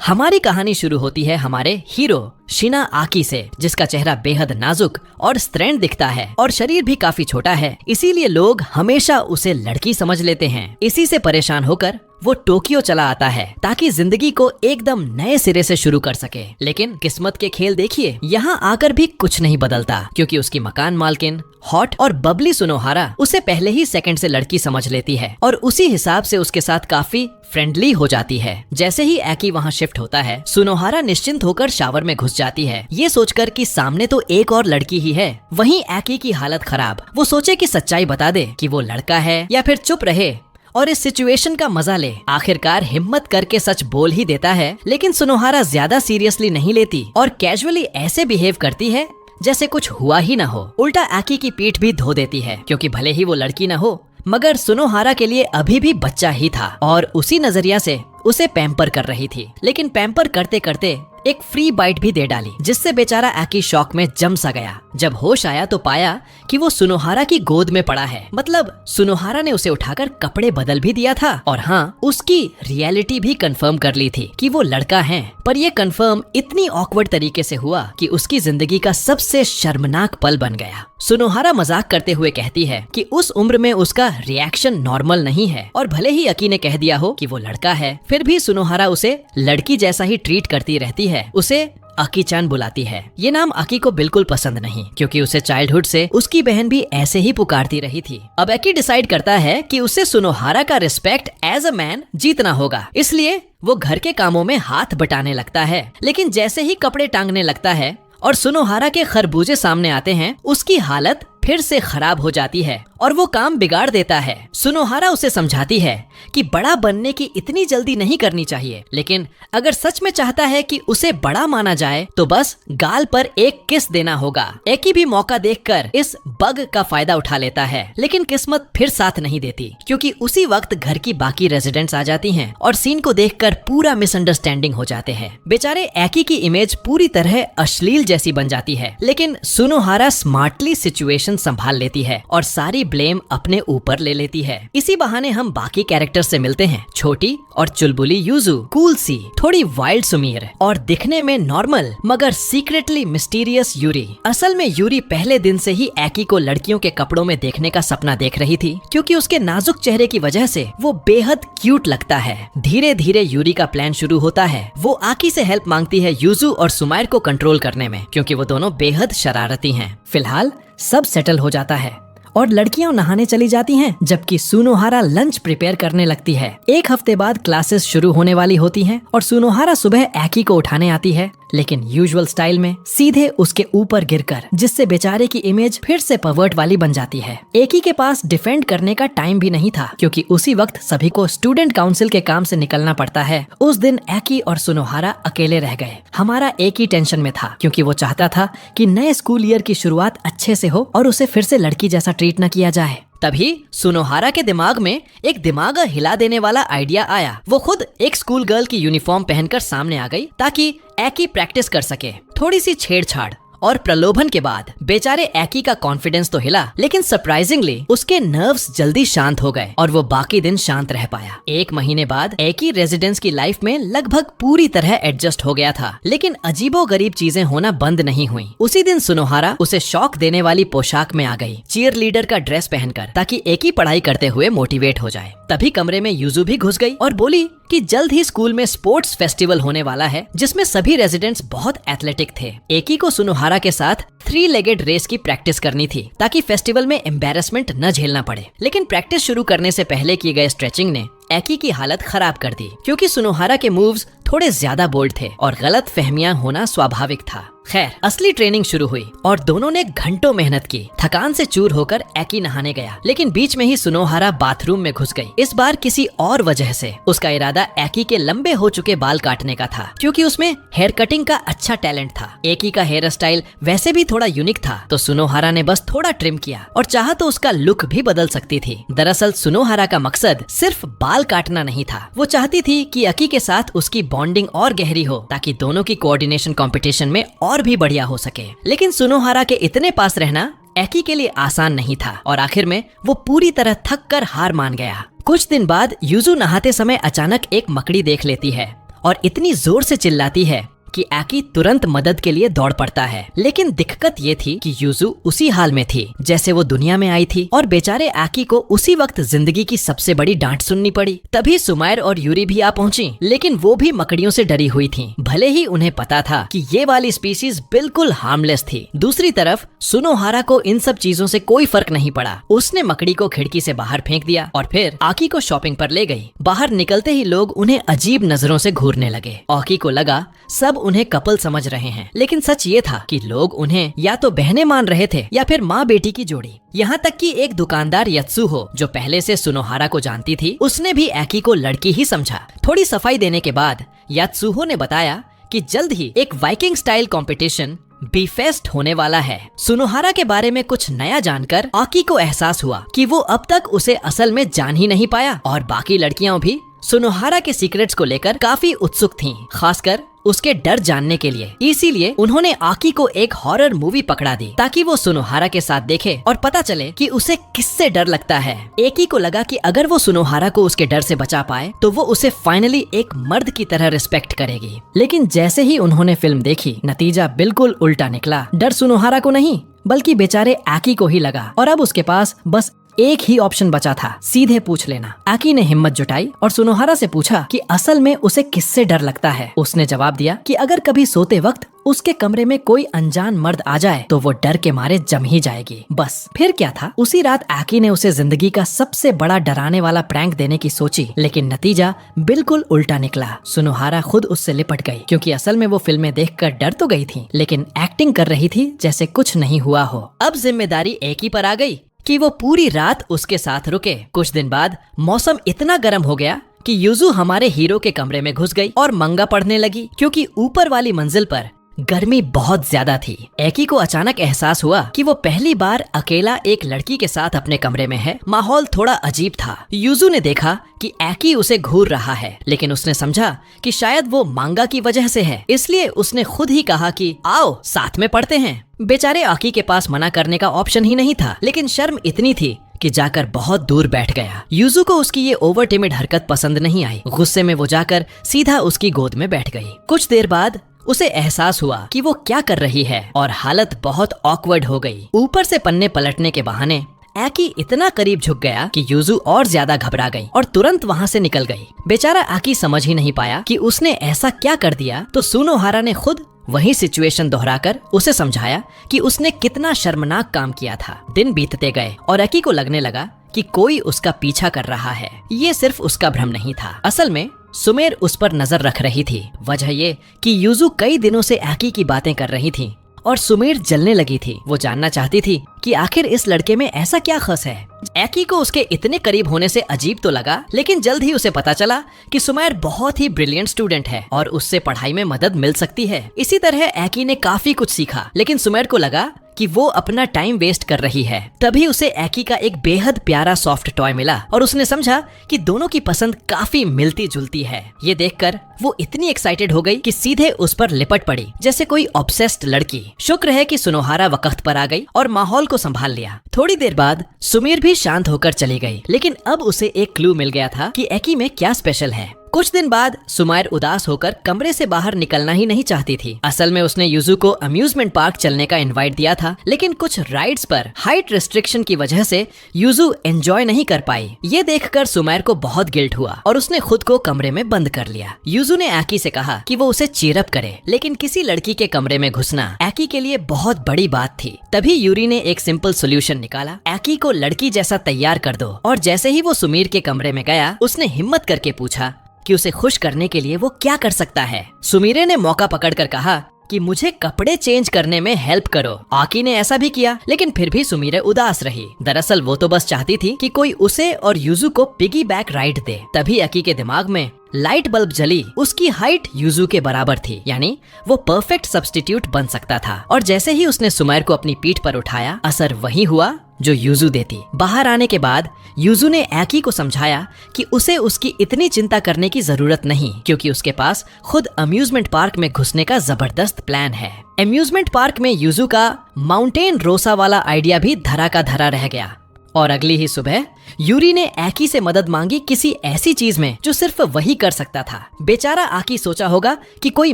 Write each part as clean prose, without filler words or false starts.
हमारी कहानी शुरू होती है हमारे हीरो शिना आकी से, जिसका चेहरा बेहद नाजुक और स्त्रैण दिखता है और शरीर भी काफी छोटा है। इसीलिए लोग हमेशा उसे लड़की समझ लेते हैं। इसी से परेशान होकर वो टोक्यो चला आता है ताकि जिंदगी को एकदम नए सिरे से शुरू कर सके। लेकिन किस्मत के खेल देखिए, यहाँ आकर भी कुछ नहीं बदलता, क्योंकि उसकी मकान मालकिन हॉट और बबली सुनोहारा उसे पहले ही सेकंड से लड़की समझ लेती है और उसी हिसाब से उसके साथ काफी फ्रेंडली हो जाती है। जैसे ही एकी वहाँ शिफ्ट होता है, सुनोहारा निश्चिंत होकर शावर में घुस जाती है, ये सोचकर कि सामने तो एक और लड़की ही है। वहीं एकी की हालत खराब। वो सोचे कि सच्चाई बता दे कि वो लड़का है या फिर चुप रहे और इस सिचुएशन का मजा ले। आखिरकार हिम्मत करके सच बोल ही देता है, लेकिन सुनोहारा ज्यादा सीरियसली नहीं लेती और कैजुअली ऐसे बिहेव करती है जैसे कुछ हुआ ही ना हो। उल्टा एकी की पीठ भी धो देती है, क्योंकि भले ही वो लड़की ना हो मगर सुनोहारा के लिए अभी भी बच्चा ही था और उसी नजरिया से उसे पैम्पर कर रही थी। लेकिन पैम्पर करते करते एक फ्री बाइट भी दे डाली, जिससे बेचारा एकी शॉक में जम सा गया। जब होश आया तो पाया कि वो सुनोहारा की गोद में पड़ा है। मतलब सुनोहारा ने उसे उठाकर कपड़े बदल भी दिया था और हाँ, उसकी रियलिटी भी कंफर्म कर ली थी कि वो लड़का है। पर ये कंफर्म इतनी ऑकवर्ड तरीके से हुआ कि उसकी जिंदगी का सबसे शर्मनाक पल बन गया। सुनोहारा मजाक करते हुए कहती है कि उस उम्र में उसका रिएक्शन नॉर्मल नहीं है और भले ही अकी ने कह दिया हो कि वो लड़का है, फिर भी सुनोहारा उसे लड़की जैसा ही ट्रीट करती रहती है। उसे अकी-चान बुलाती है। ये नाम अकी को बिल्कुल पसंद नहीं, क्योंकि उसे चाइल्डहुड से उसकी बहन भी ऐसे ही पुकारती रही थी। अब अकी डिसाइड करता है कि उसे सुनोहारा का रिस्पेक्ट एज अ मैन जीतना होगा, इसलिए वो घर के कामों में हाथ बटाने लगता है। लेकिन जैसे ही कपड़े टांगने लगता है और सुनोहारा के खरबूजे सामने आते हैं, उसकी हालत फिर से खराब हो जाती है और वो काम बिगाड़ देता है। सुनोहारा उसे समझाती है कि बड़ा बनने की इतनी जल्दी नहीं करनी चाहिए, लेकिन अगर सच में चाहता है कि उसे बड़ा माना जाए तो बस गाल पर एक किस देना होगा। एकी भी मौका देखकर इस बग का फायदा उठा लेता है, लेकिन किस्मत फिर साथ नहीं देती, क्योंकि उसी वक्त घर की बाकी रेजिडेंट्स आ जाती हैं और सीन को देखकर पूरा मिसअंडरस्टैंडिंग हो जाते हैं। बेचारे एकी की इमेज पूरी तरह अश्लील जैसी बन जाती है, लेकिन सुनोहारा स्मार्टली सिचुएशन संभाल लेती है और सारी ब्लेम अपने ऊपर ले लेती है। इसी बहाने हम बाकी कैरेक्टर से मिलते हैं। छोटी और चुलबुली यूजू, कूल सी, थोड़ी वाइल्ड सुमीर और दिखने में नॉर्मल मगर सीक्रेटली मिस्टीरियस यूरी। असल में यूरी पहले दिन से ही एकी को लड़कियों के कपड़ों में देखने का सपना देख रही थी, क्योंकि उसके नाजुक चेहरे की वजह से वो बेहद क्यूट लगता है। धीरे धीरे यूरी का प्लान शुरू होता है। वो आकी से हेल्प मांगती है यूजू और सुमाइर को कंट्रोल करने में, क्योंकि वो दोनों बेहद शरारती हैं। फिलहाल सब सेटल हो जाता है और लड़कियां नहाने चली जाती हैं, जबकि सुनोहारा लंच प्रिपेयर करने लगती है। एक हफ्ते बाद क्लासेस शुरू होने वाली होती हैं और सुनोहारा सुबह एकी को उठाने आती है, लेकिन यूजुअल स्टाइल में सीधे उसके ऊपर गिरकर, जिससे बेचारे की इमेज फिर से पर्वर्ट वाली बन जाती है। एकी के पास डिफेंड करने का टाइम भी नहीं था, क्योंकि उसी वक्त सभी को स्टूडेंट काउंसिल के काम से निकलना पड़ता है। उस दिन एकी और सुनोहारा अकेले रह गए। हमारा एक ही टेंशन में था, क्योंकि वो चाहता था कि नए स्कूल ईयर की शुरुआत अच्छे से हो और उसे फिर से लड़की जैसा ट्रीट न किया जाए। तभी सुनोहारा के दिमाग में एक दिमाग हिला देने वाला आइडिया आया। वो खुद एक स्कूल गर्ल की यूनिफॉर्म पहनकर सामने आ गई ताकि एकी प्रैक्टिस कर सके। थोड़ी सी छेड़छाड़ और प्रलोभन के बाद बेचारे एकी का कॉन्फिडेंस तो हिला, लेकिन सरप्राइजिंगली उसके नर्व्स जल्दी शांत हो गए और वो बाकी दिन शांत रह पाया। एक महीने बाद एकी रेजिडेंस की लाइफ में लगभग पूरी तरह एडजस्ट हो गया था, लेकिन अजीबोगरीब चीजें होना बंद नहीं हुई। उसी दिन सुनोहारा उसे शॉक देने वाली पोशाक में आ गई, चीयर लीडर का ड्रेस पहनकर, ताकि एकी पढ़ाई करते हुए मोटिवेट हो जाए। तभी कमरे में यूजू भी घुस गई और बोली कि जल्द ही स्कूल में स्पोर्ट्स फेस्टिवल होने वाला है, जिसमें सभी रेजिडेंट्स बहुत एथलेटिक थे। एकी को सुनोहारा के साथ 3 लेगेड रेस की प्रैक्टिस करनी थी, ताकि फेस्टिवल में एम्बैरेसमेंट न झेलना पड़े। लेकिन प्रैक्टिस शुरू करने से पहले किए गए स्ट्रेचिंग ने एकी की हालत खराब कर दी, क्योंकि सुनोहारा के मूव्स थोड़े ज्यादा बोल्ड थे और गलत फहमियां होना स्वाभाविक था। खैर, असली ट्रेनिंग शुरू हुई और दोनों ने घंटों मेहनत की। थकान से चूर होकर एकी नहाने गया, लेकिन बीच में ही सुनोहारा बाथरूम में घुस गई। इस बार किसी और वजह से। उसका इरादा एकी के लंबे हो चुके बाल काटने का था, क्योंकि उसमें हेयर कटिंग का अच्छा टैलेंट था। एकी का हेयर स्टाइल वैसे भी थोड़ा यूनिक था, तो सुनोहारा ने बस थोड़ा ट्रिम किया और चाहा तो उसका लुक भी बदल सकती थी। दरअसल सुनोहारा का मकसद सिर्फ बाल काटना नहीं था। वो चाहती थी कि अकी के साथ उसकी बॉन्डिंग और गहरी हो, ताकि दोनों की कोऑर्डिनेशन कंपटीशन में और भी बढ़िया हो सके। लेकिन सुनोहारा के इतने पास रहना एकी के लिए आसान नहीं था और आखिर में वो पूरी तरह थक कर हार मान गया। कुछ दिन बाद यूजू नहाते समय अचानक एक मकड़ी देख लेती है और इतनी जोर से चिल्लाती है कि आकी तुरंत मदद के लिए दौड़ पड़ता है। लेकिन दिक्कत ये थी कि यूजू उसी हाल में थी जैसे वो दुनिया में आई थी और बेचारे आकी को उसी वक्त जिंदगी की सबसे बड़ी डांट सुननी पड़ी। तभी सुमाइर और यूरी भी आ पहुंची, लेकिन वो भी मकड़ियों से डरी हुई थीं। भले ही उन्हें पता था कि ये वाली स्पीशीज बिल्कुल हार्मलेस थी। दूसरी तरफ सुनोहारा को इन सब चीजों से कोई फर्क नहीं पड़ा। उसने मकड़ी को खिड़की से बाहर फेंक दिया और फिर आकी को शॉपिंग पर ले गई। बाहर निकलते ही लोग उन्हें अजीब नजरों से घूरने लगे। आकी को लगा सब उन्हें कपल समझ रहे हैं, लेकिन सच ये था कि लोग उन्हें या तो बहनें मान रहे थे या फिर माँ बेटी की जोड़ी। यहाँ तक कि एक दुकानदार यत्सुहो जो पहले से सुनोहारा को जानती थी, उसने भी आकी को लड़की ही समझा। थोड़ी सफाई देने के बाद यत्सुहो ने बताया कि जल्द ही एक वाइकिंग स्टाइल कंपटीशन बी-फेस्ट होने वाला है। सुनोहारा के बारे में कुछ नया जानकर आकी को एहसास हुआ कि वो अब तक उसे असल में जान ही नहीं पाया और बाकी लड़कियां भी सुनोहारा के सीक्रेट्स को लेकर काफी उत्सुक थीं, खासकर उसके डर जानने के लिए। इसीलिए उन्होंने आकी को एक हॉरर मूवी पकड़ा दी ताकि वो सुनोहारा के साथ देखे और पता चले कि उसे किससे डर लगता है। एकी को लगा कि अगर वो सुनोहारा को उसके डर से बचा पाए तो वो उसे फाइनली एक मर्द की तरह रिस्पेक्ट करेगी। लेकिन जैसे ही उन्होंने फिल्म देखी, नतीजा बिल्कुल उल्टा निकला। डर सुनोहारा को नहीं बल्कि बेचारे आकी को ही लगा और अब उसके पास बस एक ही ऑप्शन बचा था, सीधे पूछ लेना। आकी ने हिम्मत जुटाई और सुनोहारा से पूछा कि असल में उसे किससे डर लगता है। उसने जवाब दिया कि अगर कभी सोते वक्त उसके कमरे में कोई अनजान मर्द आ जाए तो वो डर के मारे जम ही जाएगी। बस फिर क्या था, उसी रात आकी ने उसे जिंदगी का सबसे बड़ा डराने वाला प्रैंक देने की सोची, लेकिन नतीजा बिल्कुल उल्टा निकला। सुनोहारा खुद उससे लिपट गई, क्योंकि असल में वो फिल्में देखकर डर तो गई थी, लेकिन एक्टिंग कर रही थी जैसे कुछ नहीं हुआ हो। अब जिम्मेदारी एकी पर आ गई कि वो पूरी रात उसके साथ रुके। कुछ दिन बाद मौसम इतना गर्म हो गया कि यूजू हमारे हीरो के कमरे में घुस गई और मंगा पढ़ने लगी, क्योंकि ऊपर वाली मंजिल पर गर्मी बहुत ज्यादा थी। एकी को अचानक एहसास हुआ कि वो पहली बार अकेला एक लड़की के साथ अपने कमरे में है। माहौल थोड़ा अजीब था। यूजू ने देखा कि एकी उसे घूर रहा है, लेकिन उसने समझा कि शायद वो मांगा की वजह से है, इसलिए उसने खुद ही कहा कि आओ साथ में पढ़ते हैं। बेचारे आकी के पास मना करने का ऑप्शन ही नहीं था, लेकिन शर्म इतनी थी कि जाकर बहुत दूर बैठ गया। यूजू को उसकी ये ओवर टिमिड हरकत पसंद नहीं आई। गुस्से में वो जाकर सीधा उसकी गोद में बैठ गई। कुछ देर बाद उसे एहसास हुआ कि वो क्या कर रही है और हालत बहुत ऑकवर्ड हो गई। ऊपर से पन्ने पलटने के बहाने आकी इतना करीब झुक गया कि यूजू और ज्यादा घबरा गई और तुरंत वहाँ से निकल गई। बेचारा आकी समझ ही नहीं पाया कि उसने ऐसा क्या कर दिया, तो सुनोहारा ने खुद वही सिचुएशन दोहराकर उसे समझाया कि उसने कितना शर्मनाक काम किया था। दिन बीतते गए और आकी को लगने लगा कि कोई उसका पीछा कर रहा है। ये सिर्फ उसका भ्रम नहीं था, असल में सुमेर उस पर नजर रख रही थी। वजह ये कि यूजू कई दिनों से आकी की बातें कर रही थी और सुमेर जलने लगी थी। वो जानना चाहती थी कि आखिर इस लड़के में ऐसा क्या खास है। आकी को उसके इतने करीब होने से अजीब तो लगा, लेकिन जल्द ही उसे पता चला कि सुमेर बहुत ही ब्रिलियंट स्टूडेंट है और उससे पढ़ाई में मदद मिल सकती है। इसी तरह आकी ने काफी कुछ सीखा, लेकिन सुमेर को लगा कि वो अपना टाइम वेस्ट कर रही है। तभी उसे आकी का एक बेहद प्यारा सॉफ्ट टॉय मिला और उसने समझा कि दोनों की पसंद काफी मिलती जुलती है। ये देखकर वो इतनी एक्साइटेड हो गई कि सीधे उस पर लिपट पड़ी जैसे कोई ऑब्सेस्ड लड़की। शुक्र है कि सुनोहारा वक्त पर आ गई और माहौल को संभाल लिया। थोड़ी देर बाद सुमीर भी शांत होकर चली गई, लेकिन अब उसे एक क्लू मिल गया था कि आकी में क्या स्पेशल है। कुछ दिन बाद सुमाइर उदास होकर कमरे से बाहर निकलना ही नहीं चाहती थी। असल में उसने यूजू को अम्यूजमेंट पार्क चलने का इनवाइट दिया था, लेकिन कुछ राइड्स पर हाइट रिस्ट्रिक्शन की वजह से यूजू एंजॉय नहीं कर पाई। ये देखकर सुमाइर को बहुत गिल्ट हुआ और उसने खुद को कमरे में बंद कर लिया। यूजू ने आकी से कहा कि वो उसे चीरअप करे, लेकिन किसी लड़की के कमरे में घुसना आकी के लिए बहुत बड़ी बात थी। तभी यूरी ने एक सिंपल सोल्यूशन निकाला, आकी को लड़की जैसा तैयार कर दो। और जैसे ही वो सुमीर के कमरे में गया, उसने हिम्मत करके पूछा कि उसे खुश करने के लिए वो क्या कर सकता है। सुमीरे ने मौका पकड़कर कहा कि मुझे कपड़े चेंज करने में हेल्प करो। आकी ने ऐसा भी किया, लेकिन फिर भी सुमीरे उदास रही। दरअसल वो तो बस चाहती थी कि कोई उसे और यूजू को पिगी बैक राइड दे। तभी आकी के दिमाग में लाइट बल्ब जली। उसकी हाइट यूजू के बराबर थी, यानी वो परफेक्ट सब्स्टिट्यूट बन सकता था। और जैसे ही उसने सुमाइर को अपनी पीठ पर उठाया, असर वही हुआ जो यूजू देती। बाहर आने के बाद यूजू ने आकी को समझाया कि उसे उसकी इतनी चिंता करने की जरूरत नहीं, क्योंकि उसके पास खुद अम्यूजमेंट पार्क में घुसने का जबरदस्त प्लान है। अम्यूजमेंट पार्क में यूजू का माउंटेन रोसा वाला आइडिया भी धरा का धरा रह गया। और अगली ही सुबह यूरी ने आकी से मदद मांगी किसी ऐसी चीज में जो सिर्फ वही कर सकता था। बेचारा आकी सोचा होगा कि कोई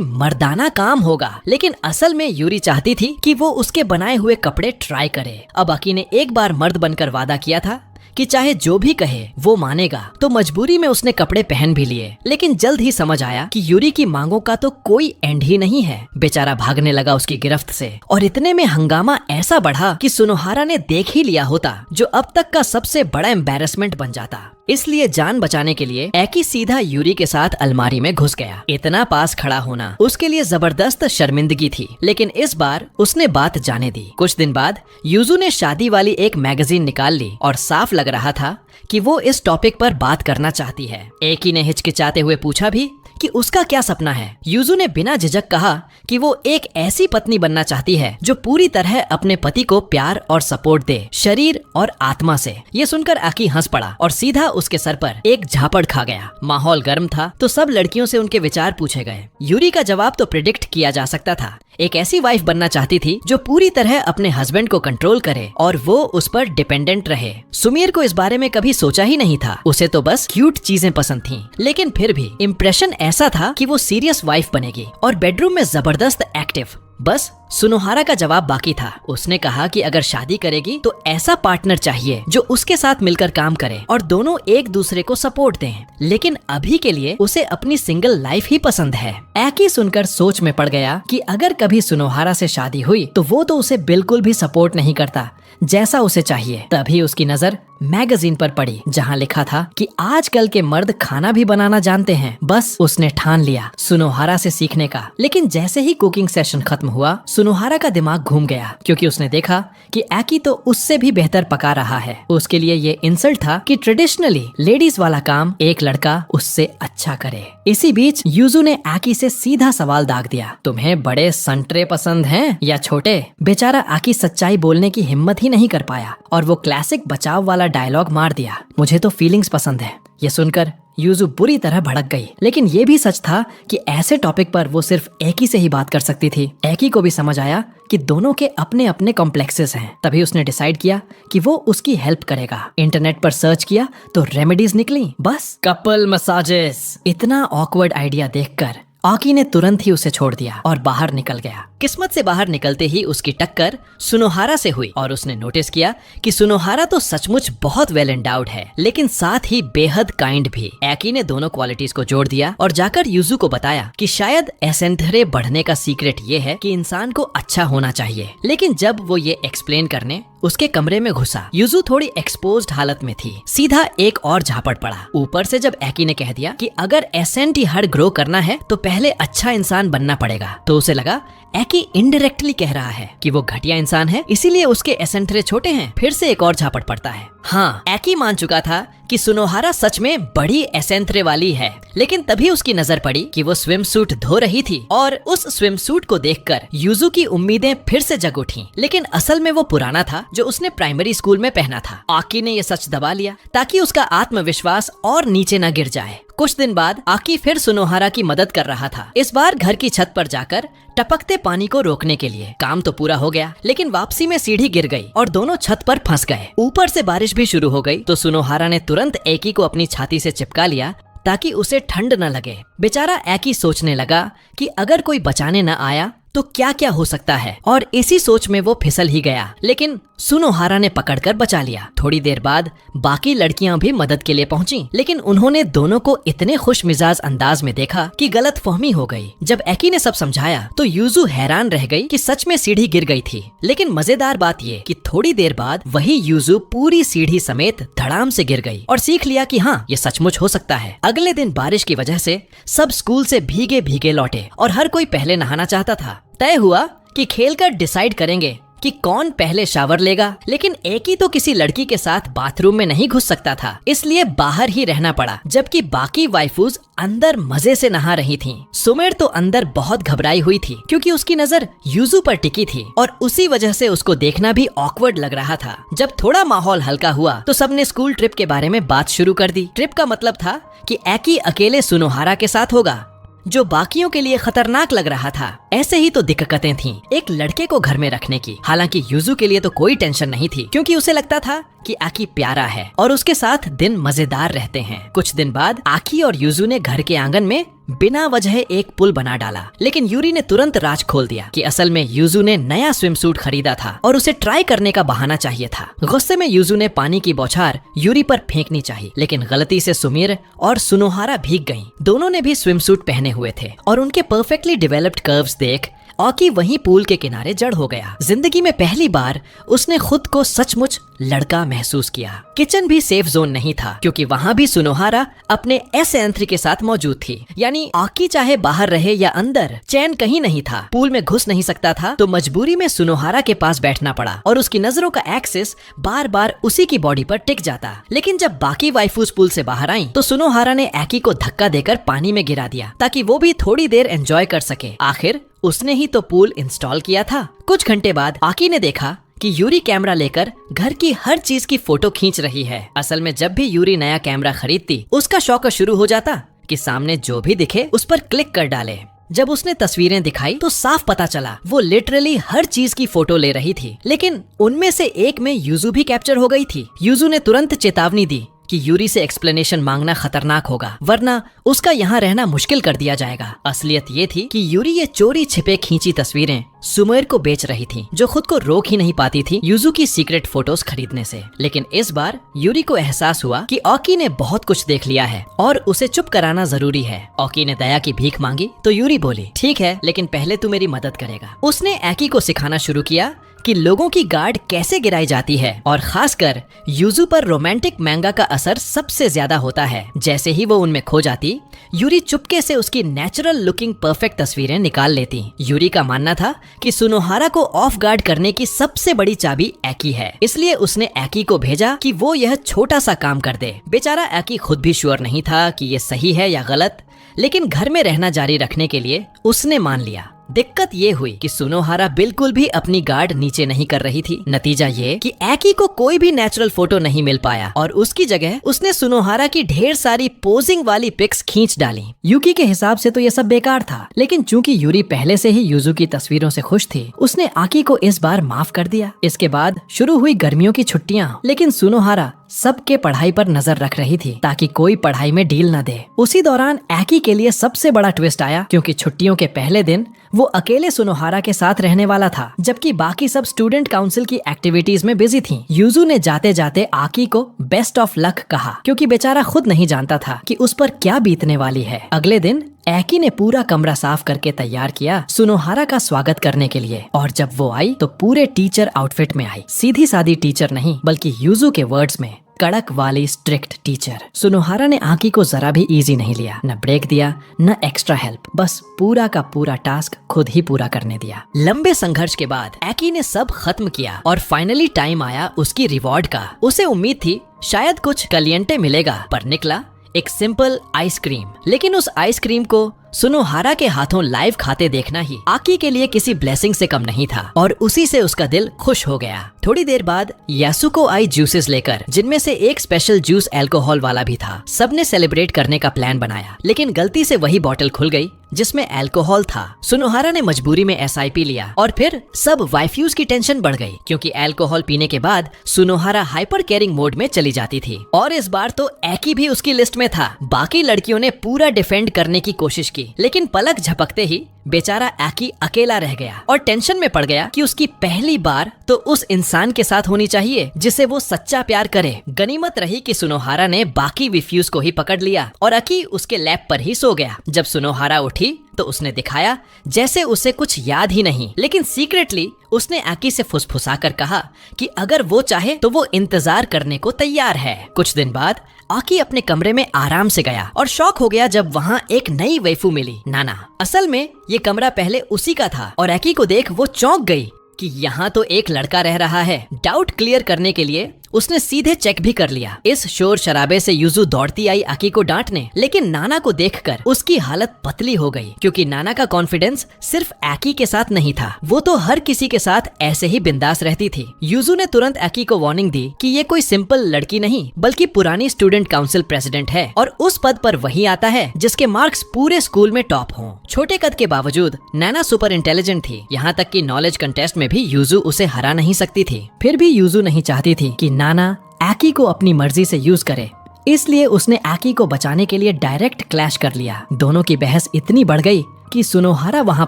मर्दाना काम होगा, लेकिन असल में यूरी चाहती थी कि वो उसके बनाए हुए कपड़े ट्राई करे। अब आकी ने एक बार मर्द बनकर वादा किया था कि चाहे जो भी कहे वो मानेगा, तो मजबूरी में उसने कपड़े पहन भी लिए। लेकिन जल्द ही समझ आया कि यूरी की मांगों का तो कोई एंड ही नहीं है। बेचारा भागने लगा उसकी गिरफ्त से, और इतने में हंगामा ऐसा बढ़ा कि सुनोहारा ने देख ही लिया होता, जो अब तक का सबसे बड़ा एम्बैरेसमेंट बन जाता। इसलिए जान बचाने के लिए आकी सीधा यूरी के साथ अलमारी में घुस गया। इतना पास खड़ा होना उसके लिए जबरदस्त शर्मिंदगी थी, लेकिन इस बार उसने बात जाने दी। कुछ दिन बाद यूजू ने शादी वाली एक मैगजीन निकाल ली और साफ लग रहा था कि वो इस टॉपिक पर बात करना चाहती है। आकी ने हिचकिचाते हुए पूछा भी कि उसका क्या सपना है। यूजू ने बिना झिझक कहा कि वो एक ऐसी पत्नी बनना चाहती है जो पूरी तरह अपने पति को प्यार और सपोर्ट दे, शरीर और आत्मा से। ये सुनकर आकी हंस पड़ा और सीधा उसके सर पर एक झापड़ खा गया। माहौल गर्म था तो सब लड़कियों से उनके विचार पूछे गए। यूरी का जवाब तो प्रिडिक्ट किया जा सकता था। एक ऐसी वाइफ बनना चाहती थी जो पूरी तरह अपने हस्बैंड को कंट्रोल करे और वो उस पर डिपेंडेंट रहे। सुमीर को इस बारे में कभी सोचा ही नहीं था, उसे तो बस क्यूट चीजें पसंद थीं। लेकिन फिर भी इम्प्रेशन ऐसा था कि वो सीरियस वाइफ बनेगी और बेडरूम में जबरदस्त एक्टिव। बस सुनोहारा का जवाब बाकी था। उसने कहा कि अगर शादी करेगी तो ऐसा पार्टनर चाहिए जो उसके साथ मिलकर काम करे और दोनों एक दूसरे को सपोर्ट दें। लेकिन अभी के लिए उसे अपनी सिंगल लाइफ ही पसंद है। आकी सुनकर सोच में पड़ गया कि अगर कभी सुनोहारा से शादी हुई तो वो तो उसे बिल्कुल भी सपोर्ट नहीं करता जैसा उसे चाहिए। तभी उसकी नजर मैगजीन पर पड़ी जहां लिखा था कि आजकल के मर्द खाना भी बनाना जानते हैं। बस उसने ठान लिया सुनोहारा से सीखने का। लेकिन जैसे ही कुकिंग सेशन खत्म हुआ, सुनोहारा का दिमाग घूम गया, क्योंकि उसने देखा कि आकी तो उससे भी बेहतर पका रहा है। उसके लिए ये इंसल्ट था कि ट्रेडिशनली लेडीज वाला काम एक लड़का उससे अच्छा करे। इसी बीच यूजू ने आकी से सीधा सवाल दाग दिया, तुम्हें बड़े संतरे पसंद हैं या छोटे? बेचारा आकी सच्चाई बोलने की हिम्मत ही नहीं कर पाया और वो क्लासिक बचाव वाला डायलॉग मार दिया, मुझे तो फीलिंग्स पसंद है। ये सुनकर यूजू बुरी तरह भड़क गई। लेकिन ये भी सच था कि ऐसे टॉपिक पर वो सिर्फ आकी से ही बात कर सकती थी। आकी को भी समझ आया कि दोनों के अपने अपने कॉम्प्लेक्सेस हैं। तभी उसने डिसाइड किया कि वो उसकी हेल्प करेगा। इंटरनेट पर सर्च किया तो रेमेडीज निकली, बस कपल मसाजेस। इतना ऑकवर्ड आइडिया देखकर आकी ने तुरंत ही उसे छोड़ दिया और बाहर निकल गया। किस्मत से बाहर निकलते ही उसकी टक्कर सुनोहारा से हुई और उसने नोटिस किया कि सुनोहारा तो सचमुच बहुत वेल एंडाउड है, लेकिन साथ ही बेहद काइंड भी। आकी ने दोनों क्वालिटीज को जोड़ दिया और जाकर यूजू को बताया कि शायद एसेंथरे बढ़ने का सीक्रेट ये है कि इंसान को अच्छा होना चाहिए। लेकिन जब वो ये एक्सप्लेन करने उसके कमरे में घुसा, यूजू थोड़ी एक्सपोज्ड हालत में थी। सीधा एक और झापड़ पड़ा। ऊपर से जब आकी ने कह दिया कि अगर एसेंट ही हर ग्रो करना है तो पहले अच्छा इंसान बनना पड़ेगा, तो उसे लगा आकी इनडायरेक्टली कह रहा है कि वो घटिया इंसान है, इसीलिए उसके एसेंथरे छोटे हैं। फिर से एक और झापड़ पड़ता है। हाँ, आकी मान चुका था कि सुनोहारा सच में बड़ी एसेंथरे वाली है, लेकिन तभी उसकी नजर पड़ी कि वो स्विम सूट धो रही थी और उस स्विम सूट को देखकर यूजू की उम्मीदें फिर से जग उठी। लेकिन असल में वो पुराना था जो उसने प्राइमरी स्कूल में पहना था। आकी ने ये सच दबा लिया ताकि उसका आत्मविश्वास और नीचे न गिर जाए। कुछ दिन बाद आकी फिर सुनोहारा की मदद कर रहा था, इस बार घर की छत पर जाकर टपकते पानी को रोकने के लिए। काम तो पूरा हो गया, लेकिन वापसी में सीढ़ी गिर गई और दोनों छत पर फंस गए। ऊपर से बारिश भी शुरू हो गई तो सुनोहारा ने तुरंत आकी को अपनी छाती से चिपका लिया ताकि उसे ठंड न लगे। बेचारा आकी सोचने लगा कि अगर कोई बचाने न आया तो क्या क्या हो सकता है, और इसी सोच में वो फिसल ही गया। लेकिन सुनोहारा ने पकड़कर बचा लिया। थोड़ी देर बाद बाकी लड़कियां भी मदद के लिए पहुंची, लेकिन उन्होंने दोनों को इतने खुश मिजाज अंदाज में देखा कि गलतफहमी हो गई। जब आकी ने सब समझाया तो यूजू हैरान रह गई कि सच में सीढ़ी गिर गई थी। लेकिन मजेदार बात ये कि थोड़ी देर बाद वही यूजू पूरी सीढ़ी समेत धड़ाम से गिर गई और सीख लिया कि हाँ, ये सचमुच हो सकता है। अगले दिन बारिश की वजह से सब स्कूल से भीगे भीगे लौटे और हर कोई पहले नहाना चाहता था। तय हुआ कि खेलकर डिसाइड करेंगे कि कौन पहले शावर लेगा। लेकिन आकी तो किसी लड़की के साथ बाथरूम में नहीं घुस सकता था, इसलिए बाहर ही रहना पड़ा, जबकि बाकी वाइफूज अंदर मजे से नहा रही थीं। सुमेर तो अंदर बहुत घबराई हुई थी क्योंकि उसकी नजर यूजू पर टिकी थी और उसी वजह से उसको देखना भी ऑकवर्ड लग रहा था। जब थोड़ा माहौल हल्का हुआ तो सबने स्कूल ट्रिप के बारे में बात शुरू कर दी। ट्रिप का मतलब था कि आकी अकेले सुनोहारा के साथ होगा, जो बाकियों के लिए खतरनाक लग रहा था। ऐसे ही तो दिक्कतें थीं एक लड़के को घर में रखने की। हालांकि यूजू के लिए तो कोई टेंशन नहीं थी, क्योंकि उसे लगता था कि आकी प्यारा है और उसके साथ दिन मजेदार रहते हैं। कुछ दिन बाद आकी और यूजू ने घर के आंगन में बिना वजह एक पुल बना डाला, लेकिन यूरी ने तुरंत राज खोल दिया कि असल में यूजू ने नया स्विम सूट खरीदा था और उसे ट्राई करने का बहाना चाहिए था। गुस्से में यूजू ने पानी की बौछार यूरी पर फेंकनी चाहिए, लेकिन गलती से सुमीर और सुनोहारा भीग गईं। दोनों ने भी स्विम सूट पहने हुए थे और उनके परफेक्टली डेवलप्ड कर्व्स देख ऑकी वहीं पूल के किनारे जड़ हो गया। जिंदगी में पहली बार उसने खुद को सचमुच लड़का महसूस किया। किचन भी सेफ जोन नहीं था, क्योंकि वहाँ भी सुनोहारा अपने एसेंथ्री के साथ मौजूद थी। यानी ऑकी चाहे बाहर रहे या अंदर, चैन कहीं नहीं था। पूल में घुस नहीं सकता था, तो मजबूरी में सुनोहारा के पास बैठना पड़ा और उसकी नजरों का एक्सेस बार बार उसी की बॉडी पर टिक जाता। लेकिन जब बाकी वाइफूज पूल से बाहर आई तो सुनोहारा ने एकी को धक्का देकर पानी में गिरा दिया, ताकि वो भी थोड़ी देर एंजॉय कर सके। आखिर उसने ही तो पूल इंस्टॉल किया था। कुछ घंटे बाद आकी ने देखा कि यूरी कैमरा लेकर घर की हर चीज की फोटो खींच रही है। असल में जब भी यूरी नया कैमरा खरीदती, उसका शौक शुरू हो जाता कि सामने जो भी दिखे उस पर क्लिक कर डाले। जब उसने तस्वीरें दिखाई तो साफ पता चला वो लिटरली हर चीज की फोटो ले रही थी। लेकिन उनमें से एक में यूजू भी कैप्चर हो गई थी। यूजू ने तुरंत चेतावनी दी कि यूरी से एक्सप्लेनेशन मांगना खतरनाक होगा, वरना उसका यहाँ रहना मुश्किल कर दिया जाएगा। असलियत ये थी कि यूरी ये चोरी छिपे खींची तस्वीरें सुमेर को बेच रही थी, जो खुद को रोक ही नहीं पाती थी यूजू की सीक्रेट फोटोज खरीदने से। लेकिन इस बार यूरी को एहसास हुआ कि ऑकी ने बहुत कुछ देख लिया है और उसे चुप कराना जरूरी है। ऑकी ने दया की भीख मांगी तो यूरी बोली, ठीक है, लेकिन पहले तू मेरी मदद करेगा। उसने एकी को सिखाना शुरू किया कि लोगों की गार्ड कैसे गिराई जाती है, और खासकर यूजू पर रोमांटिक मैंगा का असर सबसे ज्यादा होता है। जैसे ही वो उनमें खो जाती, यूरी चुपके से उसकी नेचुरल लुकिंग परफेक्ट तस्वीरें निकाल लेती। यूरी का मानना था कि सुनोहारा को ऑफ गार्ड करने की सबसे बड़ी चाबी एकी है, इसलिए उसने एकी को भेजा कि वो यह छोटा सा काम कर दे। बेचारा एकी खुद भी श्योर नहीं था कि ये सही है या गलत, लेकिन घर में रहना जारी रखने के लिए उसने मान लिया। दिक्कत ये हुई कि सुनोहारा बिल्कुल भी अपनी गार्ड नीचे नहीं कर रही थी। नतीजा ये कि एकी को कोई भी नेचुरल फोटो नहीं मिल पाया और उसकी जगह उसने सुनोहारा की ढेर सारी पोजिंग वाली पिक्स खींच डाली। यूकी के हिसाब से तो ये सब बेकार था, लेकिन चूंकि यूरी पहले से ही यूजू की तस्वीरों से खुश थी, उसने आकी को इस बार माफ कर दिया। इसके बाद शुरू हुई गर्मियों की छुट्टियां, लेकिन सुनोहारा सबके पढ़ाई पर नजर रख रही थी ताकि कोई पढ़ाई में ढील न दे। उसी दौरान एकी के लिए सबसे बड़ा ट्विस्ट आया, क्योंकि छुट्टियों के पहले दिन वो अकेले सुनोहारा के साथ रहने वाला था, जबकि बाकी सब स्टूडेंट काउंसिल की एक्टिविटीज में बिजी थीं। यूजू ने जाते जाते आकी को बेस्ट ऑफ लक कहा, क्योंकि बेचारा खुद नहीं जानता था कि उस पर क्या बीतने वाली है। अगले दिन एकी ने पूरा कमरा साफ करके तैयार किया सुनोहारा का स्वागत करने के लिए, और जब वो आई तो पूरे टीचर आउटफिट में आई। सीधी सादी टीचर नहीं, बल्कि यूजू के वर्ड्स में कड़क वाली स्ट्रिक्ट टीचर। सुनोहारा ने आकी को जरा भी इजी नहीं लिया, न ब्रेक दिया न एक्स्ट्रा हेल्प, बस पूरा का पूरा टास्क खुद ही पूरा करने दिया। लंबे संघर्ष के बाद एकी ने सब खत्म किया और फाइनली टाइम आया उसकी रिवॉर्ड का। उसे उम्मीद थी शायद कुछ कलियंटे मिलेगा, पर निकला एक सिंपल आइसक्रीम। लेकिन उस आइसक्रीम को सुनोहारा के हाथों लाइव खाते देखना ही आकी के लिए किसी ब्लेसिंग से कम नहीं था, और उसी से उसका दिल खुश हो गया। थोड़ी देर बाद यासुको आई जूसेस लेकर, जिनमें से एक स्पेशल जूस अल्कोहल वाला भी था। सबने सेलिब्रेट करने का प्लान बनाया, लेकिन गलती से वही बॉटल खुल गई जिसमें अल्कोहल था। सुनोहारा ने मजबूरी में SIP लिया और फिर सब वाइफ्यूज की टेंशन बढ़ गई, क्योंकि अल्कोहल पीने के बाद सुनोहारा हाइपर केयरिंग मोड में चली जाती थी। और इस बार तो एकी भी उसकी लिस्ट में था। बाकी लड़कियों ने पूरा डिफेंड करने की कोशिश की, लेकिन पलक झपकते ही बेचारा एकी अकेला रह गया और टेंशन में पड़ गया कि उसकी पहली बार तो उस इंसान के साथ होनी चाहिए जिसे वो सच्चा प्यार करे। गनीमत रही कि सुनोहारा ने बाकी विफ्यूज को ही पकड़ लिया और एकी उसके लैप पर ही सो गया। जब सुनोहारा उठी तो उसने दिखाया जैसे उसे कुछ याद ही नहीं, लेकिन सीक्रेटली उसने एकी से फुसफुसा कर कहा कि अगर वो चाहे तो वो इंतजार करने को तैयार है। कुछ दिन बाद आकी अपने कमरे में आराम से गया और शॉक हो गया जब वहाँ एक नई वैफू मिली, नाना। असल में ये कमरा पहले उसी का था और एकी को देख वो चौंक गई कि यहाँ तो एक लड़का रह रहा है। डाउट क्लियर करने के लिए उसने सीधे चेक भी कर लिया। इस शोर शराबे से यूजू दौड़ती आई आकी को डांटने, लेकिन नाना को देखकर उसकी हालत पतली हो गई, क्योंकि नाना का कॉन्फिडेंस सिर्फ आकी के साथ नहीं था, वो तो हर किसी के साथ ऐसे ही बिंदास रहती थी। यूजू ने तुरंत आकी को वार्निंग दी कि ये कोई सिंपल लड़की नहीं बल्कि पुरानी स्टूडेंट काउंसिल प्रेसिडेंट है और उस पद पर वही आता है जिसके मार्क्स पूरे स्कूल में टॉप हों। छोटे कद के बावजूद नाना सुपर इंटेलिजेंट थी, यहाँ तक कि नॉलेज कंटेस्ट में भी यूजू उसे हरा नहीं सकती थी। फिर भी यूजू नहीं चाहती थी कि नाना आकी को अपनी मर्जी से यूज करे, इसलिए उसने आकी को बचाने के लिए डायरेक्ट क्लैश कर लिया। दोनों की बहस इतनी बढ़ गई कि सुनोहारा वहां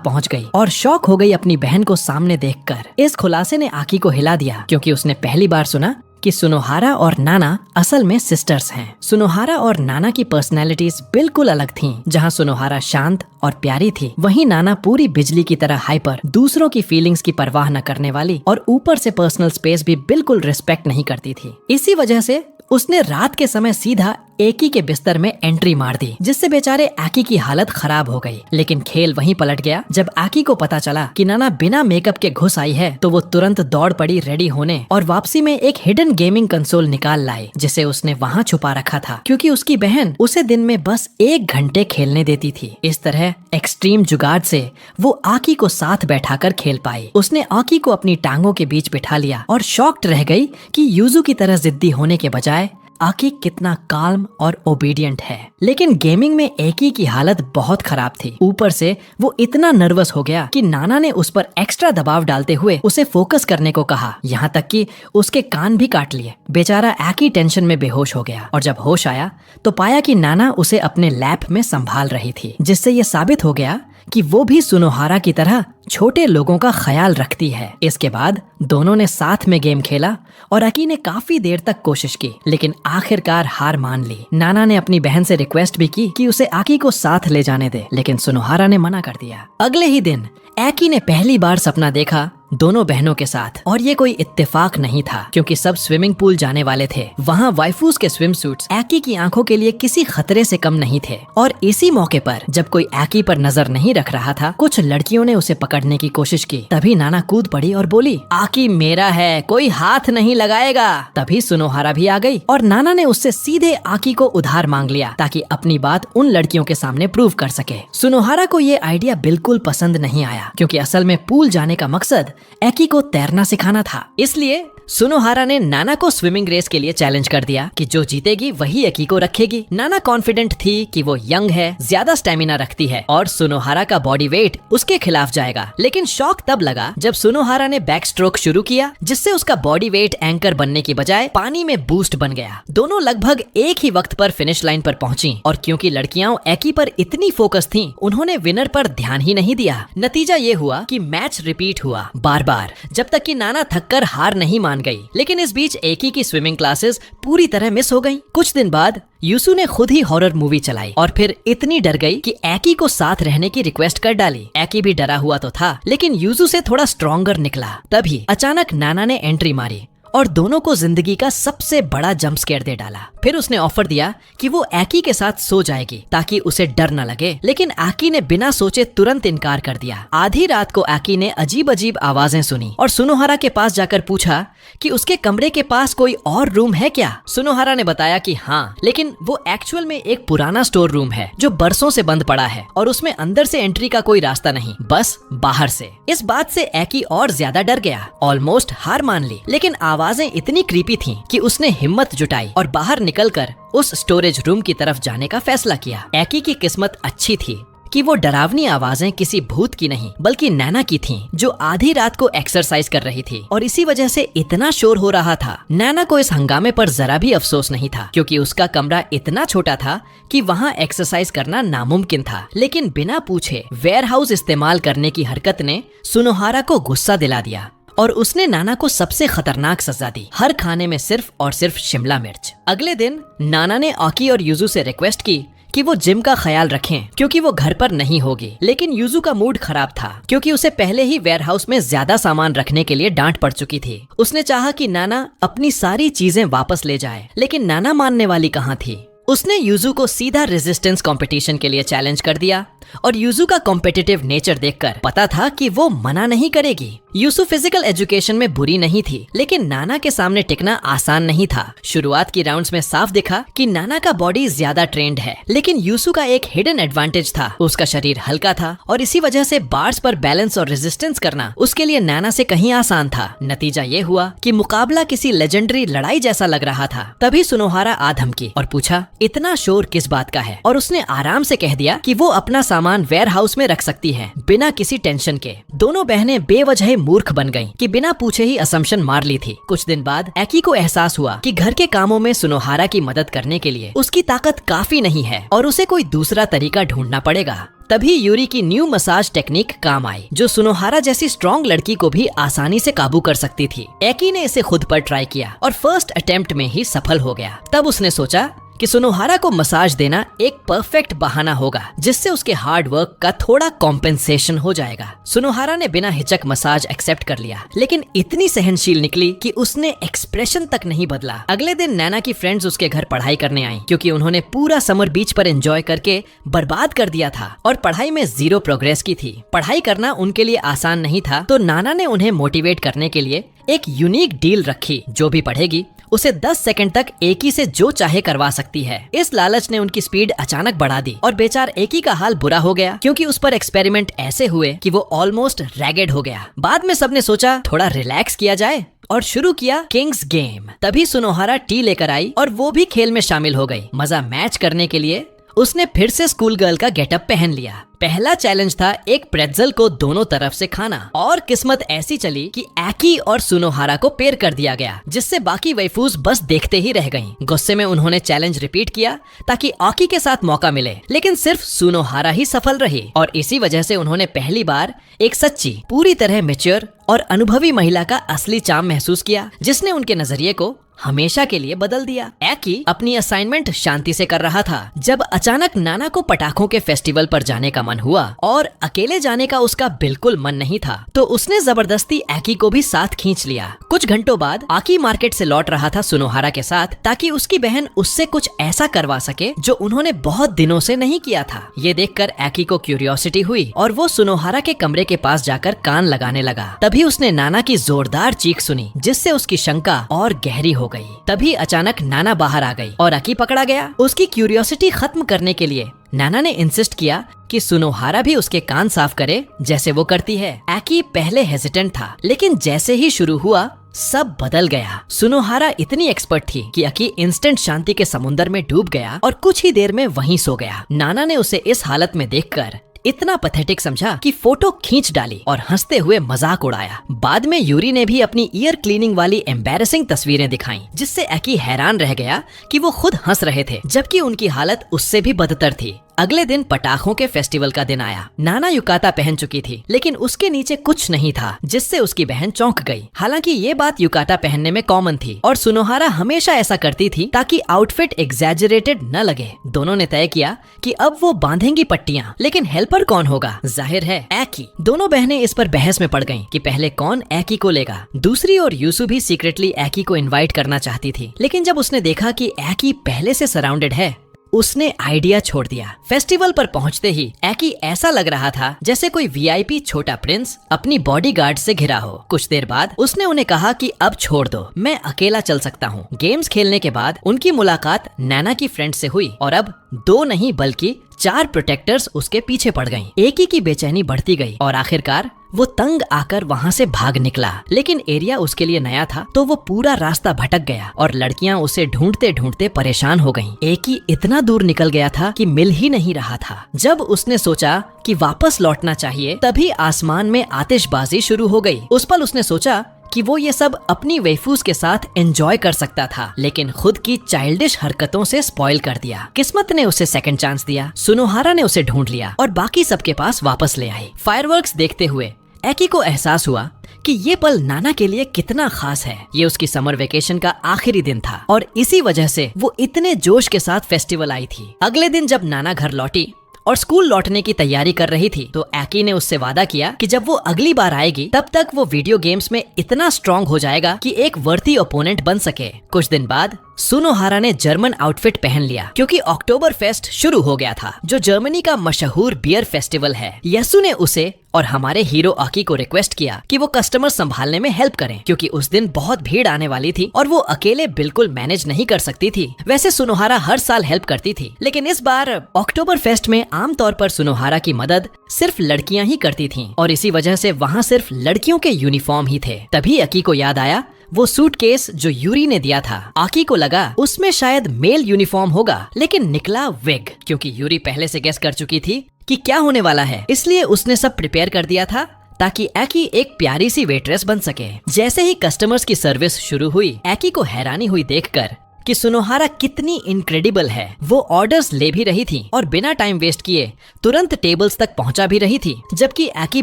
पहुंच गई और शॉक हो गई अपनी बहन को सामने देखकर। इस खुलासे ने आकी को हिला दिया, क्योंकि उसने पहली बार सुना कि सुनोहारा और नाना असल में सिस्टर्स हैं। सुनोहारा और नाना की पर्सनैलिटीज बिल्कुल अलग थीं। जहां सुनोहारा शांत और प्यारी थी, वहीं नाना पूरी बिजली की तरह हाइपर, दूसरों की फीलिंग्स की परवाह न करने वाली और ऊपर से पर्सनल स्पेस भी बिल्कुल रिस्पेक्ट नहीं करती थी। इसी वजह से उसने रात के समय सीधा एकी के बिस्तर में एंट्री मार दी, जिससे बेचारे आकी की हालत खराब हो गई। लेकिन खेल वहीं पलट गया जब आकी को पता चला कि नाना बिना मेकअप के घुस आई है, तो वो तुरंत दौड़ पड़ी रेडी होने और वापसी में एक हिडन गेमिंग कंसोल निकाल लाई, जिसे उसने वहाँ छुपा रखा था, क्योंकि उसकी बहन उसे दिन में बस 1 घंटे खेलने देती थी। इस तरह एक्सट्रीम जुगाड़ से वो आकी को साथ बैठाकर खेल पाई। उसने आकी को अपनी टांगों के बीच बिठा लिया और शॉक्ड रह गई कि यूजू की तरह जिद्दी होने के बजाय आकी कितना काल्म और ओबीडियंट है। लेकिन गेमिंग में एकी की हालत बहुत खराब थी। ऊपर से वो इतना नर्वस हो गया कि नाना ने उस पर एक्स्ट्रा दबाव डालते हुए उसे फोकस करने को कहा, यहाँ तक कि उसके कान भी काट लिए। बेचारा आकी टेंशन में बेहोश हो गया और जब होश आया तो पाया कि नाना उसे अपने लैप में संभाल रही थी, जिससे ये साबित हो गया कि वो भी सुनोहारा की तरह छोटे लोगों का ख्याल रखती है। इसके बाद दोनों ने साथ में गेम खेला और आकी ने काफी देर तक कोशिश की, लेकिन आखिरकार हार मान ली। नाना ने अपनी बहन से रिक्वेस्ट भी की कि उसे आकी को साथ ले जाने दे, लेकिन सुनोहारा ने मना कर दिया। अगले ही दिन आकी ने पहली बार सपना देखा दोनों बहनों के साथ, और ये कोई इत्तेफाक नहीं था, क्योंकि सब स्विमिंग पूल जाने वाले थे। वहाँ वाइफूज के स्विम सूट्स आकी की आंखों के लिए किसी खतरे से कम नहीं थे। और इसी मौके पर जब कोई आकी पर नजर नहीं रख रहा था, कुछ लड़कियों ने उसे पकड़ने की कोशिश की। तभी नाना कूद पड़ी और बोली, आकी मेरा है, कोई हाथ नहीं लगाएगा। तभी सुनोहारा भी आ गई और नाना ने उससे सीधे आकी को उधार मांग लिया, ताकि अपनी बात उन लड़कियों के सामने प्रूव कर सके। सुनोहारा को ये आइडिया बिल्कुल पसंद नहीं आया, क्योंकि असल में पूल जाने का मकसद आकी को तैरना सिखाना था। इसलिए सुनोहारा ने नाना को स्विमिंग रेस के लिए चैलेंज कर दिया कि जो जीतेगी वही आकी को रखेगी। नाना कॉन्फिडेंट थी कि वो यंग है, ज्यादा स्टेमिना रखती है और सुनोहारा का बॉडी वेट उसके खिलाफ जाएगा। लेकिन शॉक तब लगा जब सुनोहारा ने बैक स्ट्रोक शुरू किया, जिससे उसका बॉडी वेट एंकर बनने की बजाय पानी में बूस्ट बन गया। दोनों लगभग एक ही वक्त पर फिनिश लाइन पर पहुंची, और क्योंकि लड़कियां आकी पर इतनी फोकस थीं, उन्होंने विनर पर ध्यान ही नहीं दिया। नतीजा ये हुआ कि मैच रिपीट हुआ बार बार, जब तक कि नाना थककर हार नहीं मान गई। लेकिन इस बीच एकी की स्विमिंग क्लासेस पूरी तरह मिस हो गईं। कुछ दिन बाद यूसु ने खुद ही हॉरर मूवी चलाई और फिर इतनी डर गई कि एकी को साथ रहने की रिक्वेस्ट कर डाली। एकी भी डरा हुआ तो था, लेकिन यूसु से थोड़ा स्ट्रॉन्गर निकला। तभी अचानक नाना ने एंट्री मारी और दोनों को जिंदगी का सबसे बड़ा जंप स्केयर दे डाला। फिर उसने ऑफर दिया कि वो आकी के साथ सो जाएगी ताकि उसे डर न लगे, लेकिन आकी ने बिना सोचे तुरंत इनकार कर दिया। आधी रात को आकी ने अजीब अजीब आवाजें सुनी और सुनोहारा के पास जाकर पूछा कि उसके कमरे के पास कोई और रूम है क्या। सुनोहारा ने बताया कि हाँ, लेकिन वो एक्चुअल में एक पुराना स्टोर रूम है जो बरसों से बंद पड़ा है और उसमें अंदर से एंट्री का कोई रास्ता नहीं, बस बाहर से। इस बात से आकी और ज्यादा डर गया, ऑलमोस्ट हार मान ली। लेकिन आवाजें इतनी क्रीपी थीं कि उसने हिम्मत जुटाई और बाहर निकलकर उस स्टोरेज रूम की तरफ जाने का फैसला किया। आकी की किस्मत अच्छी थी कि वो डरावनी आवाजें किसी भूत की नहीं बल्कि नैना की थीं, जो आधी रात को एक्सरसाइज कर रही थी और इसी वजह से इतना शोर हो रहा था। नैना को इस हंगामे पर जरा भी अफसोस नहीं था, क्योंकि उसका कमरा इतना छोटा था कि वहाँ एक्सरसाइज करना नामुमकिन था। लेकिन बिना पूछे वेयरहाउस इस्तेमाल करने की हरकत ने सुनोहारा को गुस्सा दिला दिया और उसने नाना को सबसे खतरनाक सजा दी, हर खाने में सिर्फ और सिर्फ शिमला मिर्च। अगले दिन नाना ने आकी और यूजू से रिक्वेस्ट की कि वो जिम का ख्याल रखें क्योंकि वो घर पर नहीं होगी। लेकिन यूजू का मूड खराब था क्योंकि उसे पहले ही वेयरहाउस में ज्यादा सामान रखने के लिए डांट पड़ चुकी थी। उसने चाहा कि नाना अपनी सारी चीजें वापस ले जाए, लेकिन नाना मानने वाली कहाँ थी। उसने यूजू को सीधा रेजिस्टेंस कंपटीशन के लिए चैलेंज कर दिया और यूसु का कॉम्पिटिटिव नेचर देखकर पता था कि वो मना नहीं करेगी। यूसु फिजिकल एजुकेशन में बुरी नहीं थी, लेकिन नाना के सामने टिकना आसान नहीं था। शुरुआत की राउंड्स में साफ दिखा कि नाना का बॉडी ज्यादा ट्रेंड है, लेकिन यूसु का एक हिडन एडवांटेज था। उसका शरीर हल्का था और इसी वजह से बार्स पर बैलेंस और रेजिस्टेंस करना उसके लिए नाना से कहीं आसान था। नतीजा ये हुआ कि मुकाबला किसी लेजेंडरी लड़ाई जैसा लग रहा था। तभी सुनोहारा आ धमकी और पूछा, इतना शोर किस बात का है? और उसने आराम से कह दिया कि वो अपना सामान वेयर हाउस में रख सकती है बिना किसी टेंशन के। दोनों बहनें बेवजह मूर्ख बन गईं कि बिना पूछे ही असम्पशन मार ली थी। कुछ दिन बाद एकी को एहसास हुआ कि घर के कामों में सुनोहारा की मदद करने के लिए उसकी ताकत काफी नहीं है और उसे कोई दूसरा तरीका ढूंढना पड़ेगा। तभी यूरी की न्यू मसाज टेक्निक काम आई, जो सुनोहारा जैसी स्ट्रॉन्ग लड़की को भी आसानी से काबू कर सकती थी। एकी ने इसे खुद पर ट्राई किया और फर्स्ट अटेम्प्ट में ही सफल हो गया। तब उसने सोचा कि सुनोहारा को मसाज देना एक परफेक्ट बहाना होगा, जिससे उसके हार्ड वर्क का थोड़ा कॉम्पेंसेशन हो जाएगा। सुनोहारा ने बिना हिचक मसाज एक्सेप्ट कर लिया, लेकिन इतनी सहनशील निकली कि उसने एक्सप्रेशन तक नहीं बदला। अगले दिन नैना की फ्रेंड्स उसके घर पढ़ाई करने आई, क्योंकि उन्होंने पूरा समर बीच पर एंजॉय करके बर्बाद कर दिया था और पढ़ाई में 0 प्रोग्रेस की थी। पढ़ाई करना उनके लिए आसान नहीं था, तो नाना ने उन्हें मोटिवेट करने के लिए एक यूनिक डील रखी। जो भी पढ़ेगी उसे 10 सेकंड तक एकी से जो चाहे करवा सकती है। इस लालच ने उनकी स्पीड अचानक बढ़ा दी और बेचार एकी का हाल बुरा हो गया, क्योंकि उस पर एक्सपेरिमेंट ऐसे हुए कि वो ऑलमोस्ट रैगेड हो गया। बाद में सबने सोचा थोड़ा रिलैक्स किया जाए और शुरू किया किंग्स गेम। तभी सुनोहारा टी लेकर आई और वो भी खेल में शामिल हो गई। मजा मैच करने के लिए उसने फिर से स्कूल गर्ल का गेटअप पहन लिया। पहला चैलेंज था एक प्रेट्जल को दोनों तरफ से खाना, और किस्मत ऐसी चली कि एकी और सुनोहारा को पेयर कर दिया गया, जिससे बाकी वैफूज बस देखते ही रह गईं। गुस्से में उन्होंने चैलेंज रिपीट किया ताकि आकी के साथ मौका मिले, लेकिन सिर्फ सुनोहारा ही सफल रही और इसी वजह से उन्होंने पहली बार एक सच्ची, पूरी तरह मैच्योर और अनुभवी महिला का असली चार्म महसूस किया, जिसने उनके नजरिए को हमेशा के लिए बदल दिया। एकी अपनी असाइनमेंट शांति से कर रहा था जब अचानक नाना को पटाखों के फेस्टिवल पर जाने का मन हुआ और अकेले जाने का उसका बिल्कुल मन नहीं था, तो उसने जबरदस्ती एकी को भी साथ खींच लिया। कुछ घंटों बाद आकी मार्केट से लौट रहा था सुनोहारा के साथ, ताकि उसकी बहन उससे कुछ ऐसा करवा सके जो उन्होंने बहुत दिनों से नहीं किया था। ये देखकर एकी को क्यूरियोसिटी हुई और वो सुनोहारा के कमरे के पास जाकर कान लगाने लगा। तभी उसने नाना की जोरदार चीख सुनी, जिससे उसकी शंका और गहरी हो गई। तभी अचानक नाना बाहर आ गई और अकी पकड़ा गया। उसकी क्यूरियोसिटी खत्म करने के लिए नाना ने इंसिस्ट किया कि सुनोहारा भी उसके कान साफ करे जैसे वो करती है। एकी पहले हेजिटेंट था, लेकिन जैसे ही शुरू हुआ सब बदल गया। सुनोहारा इतनी एक्सपर्ट थी कि अकी इंस्टेंट शांति के समुंदर में डूब गया और कुछ ही देर में वहीं सो गया। नाना ने उसे इस हालत में देखकर इतना पैथेटिक समझा कि फोटो खींच डाली और हंसते हुए मजाक उड़ाया। बाद में यूरी ने भी अपनी ईयर क्लीनिंग वाली एम्बैरेसिंग तस्वीरें दिखाई, जिससे एकी हैरान रह गया कि वो खुद हंस रहे थे, जबकि उनकी हालत उससे भी बदतर थी। अगले दिन पटाखों के फेस्टिवल का दिन आया। नाना युकाता पहन चुकी थी, लेकिन उसके नीचे कुछ नहीं था, जिससे उसकी बहन चौंक गई। हालांकि ये बात युकाता पहनने में कॉमन थी और सुनोहारा हमेशा ऐसा करती थी ताकि आउटफिट एग्जैजरेटेड न लगे। दोनों ने तय किया कि अब वो बांधेंगी पट्टियां, लेकिन हेल्पर कौन होगा? जाहिर है एकी। दोनों बहनें इस पर बहस में पड़ गईं कि पहले कौन एकी को लेगा। दूसरी ओर यूसु भी सीक्रेटली एकी को इनवाइट करना चाहती थी, लेकिन जब उसने देखा कि एकी पहले से सराउंडेड है, उसने आइडिया छोड़ दिया। फेस्टिवल पर पहुंचते ही एकी ऐसा लग रहा था जैसे कोई वीआईपी छोटा प्रिंस अपनी बॉडीगार्ड से घिरा हो। कुछ देर बाद उसने उन्हें कहा कि अब छोड़ दो, मैं अकेला चल सकता हूँ। गेम्स खेलने के बाद उनकी मुलाकात नैना की फ्रेंड से हुई और अब 2 नहीं बल्कि 4 प्रोटेक्टर्स उसके पीछे पड़ गईं। एकी की बेचैनी बढ़ती गई और आखिरकार वो तंग आकर वहाँ से भाग निकला, लेकिन एरिया उसके लिए नया था, तो वो पूरा रास्ता भटक गया और लड़कियां उसे ढूंढते ढूंढते परेशान हो गईं। एकी इतना दूर निकल गया था कि मिल ही नहीं रहा था। जब उसने सोचा कि वापस लौटना चाहिए, तभी आसमान में आतिशबाजी शुरू हो गई। उस पल उसने सोचा कि वो ये सब अपनी वैफूज के साथ एंजॉय कर सकता था, लेकिन खुद की चाइल्डिश हरकतों से स्पॉइल कर दिया। किस्मत ने उसे सेकंड चांस दिया। सुनोहारा ने उसे ढूंढ लिया और बाकी सबके पास वापस ले आई। फायरवर्क्स देखते हुए एकी को एहसास हुआ कि ये पल नाना के लिए कितना खास है। ये उसकी समर वेकेशन का आखिरी दिन था और इसी वजह से वो इतने जोश के साथ फेस्टिवल आई थी। अगले दिन जब नाना घर लौटी, और स्कूल लौटने की तैयारी कर रही थी तो एकी ने उससे वादा किया कि जब वो अगली बार आएगी तब तक वो वीडियो गेम्स में इतना स्ट्रॉन्ग हो जाएगा कि एक वर्दी ओपोनेंट बन सके। कुछ दिन बाद सुनोहारा ने जर्मन आउटफिट पहन लिया क्योंकि अक्टूबर फेस्ट शुरू हो गया था, जो जर्मनी का मशहूर बियर फेस्टिवल है। यसु ने उसे और हमारे हीरो आकी को रिक्वेस्ट किया कि वो कस्टमर संभालने में हेल्प करें क्योंकि उस दिन बहुत भीड़ आने वाली थी और वो अकेले बिल्कुल मैनेज नहीं कर सकती थी। वैसे सुनोहारा हर साल हेल्प करती थी, लेकिन इस बार अक्टूबर फेस्ट में आमतौर पर सुनोहारा की मदद सिर्फ लड़कियां ही करती थीं और इसी वजह से वहाँ सिर्फ लड़कियों के यूनिफॉर्म ही थे। तभी आकी को याद आया वो सूटकेस जो यूरी ने दिया था। आकी को लगा उसमें शायद मेल यूनिफॉर्म होगा, लेकिन निकला विग, क्योंकि यूरी पहले से गेस कर चुकी थी कि क्या होने वाला है। इसलिए उसने सब प्रिपेयर कर दिया था ताकि एकी एक प्यारी सी वेट्रेस बन सके। जैसे ही कस्टमर्स की सर्विस शुरू हुई, एकी को हैरानी हुई देखकर कि सुनोहारा कितनी इनक्रेडिबल है। वो ऑर्डर्स ले भी रही थी और बिना टाइम वेस्ट किए तुरंत टेबल्स तक पहुंचा भी रही थी, जबकि एकी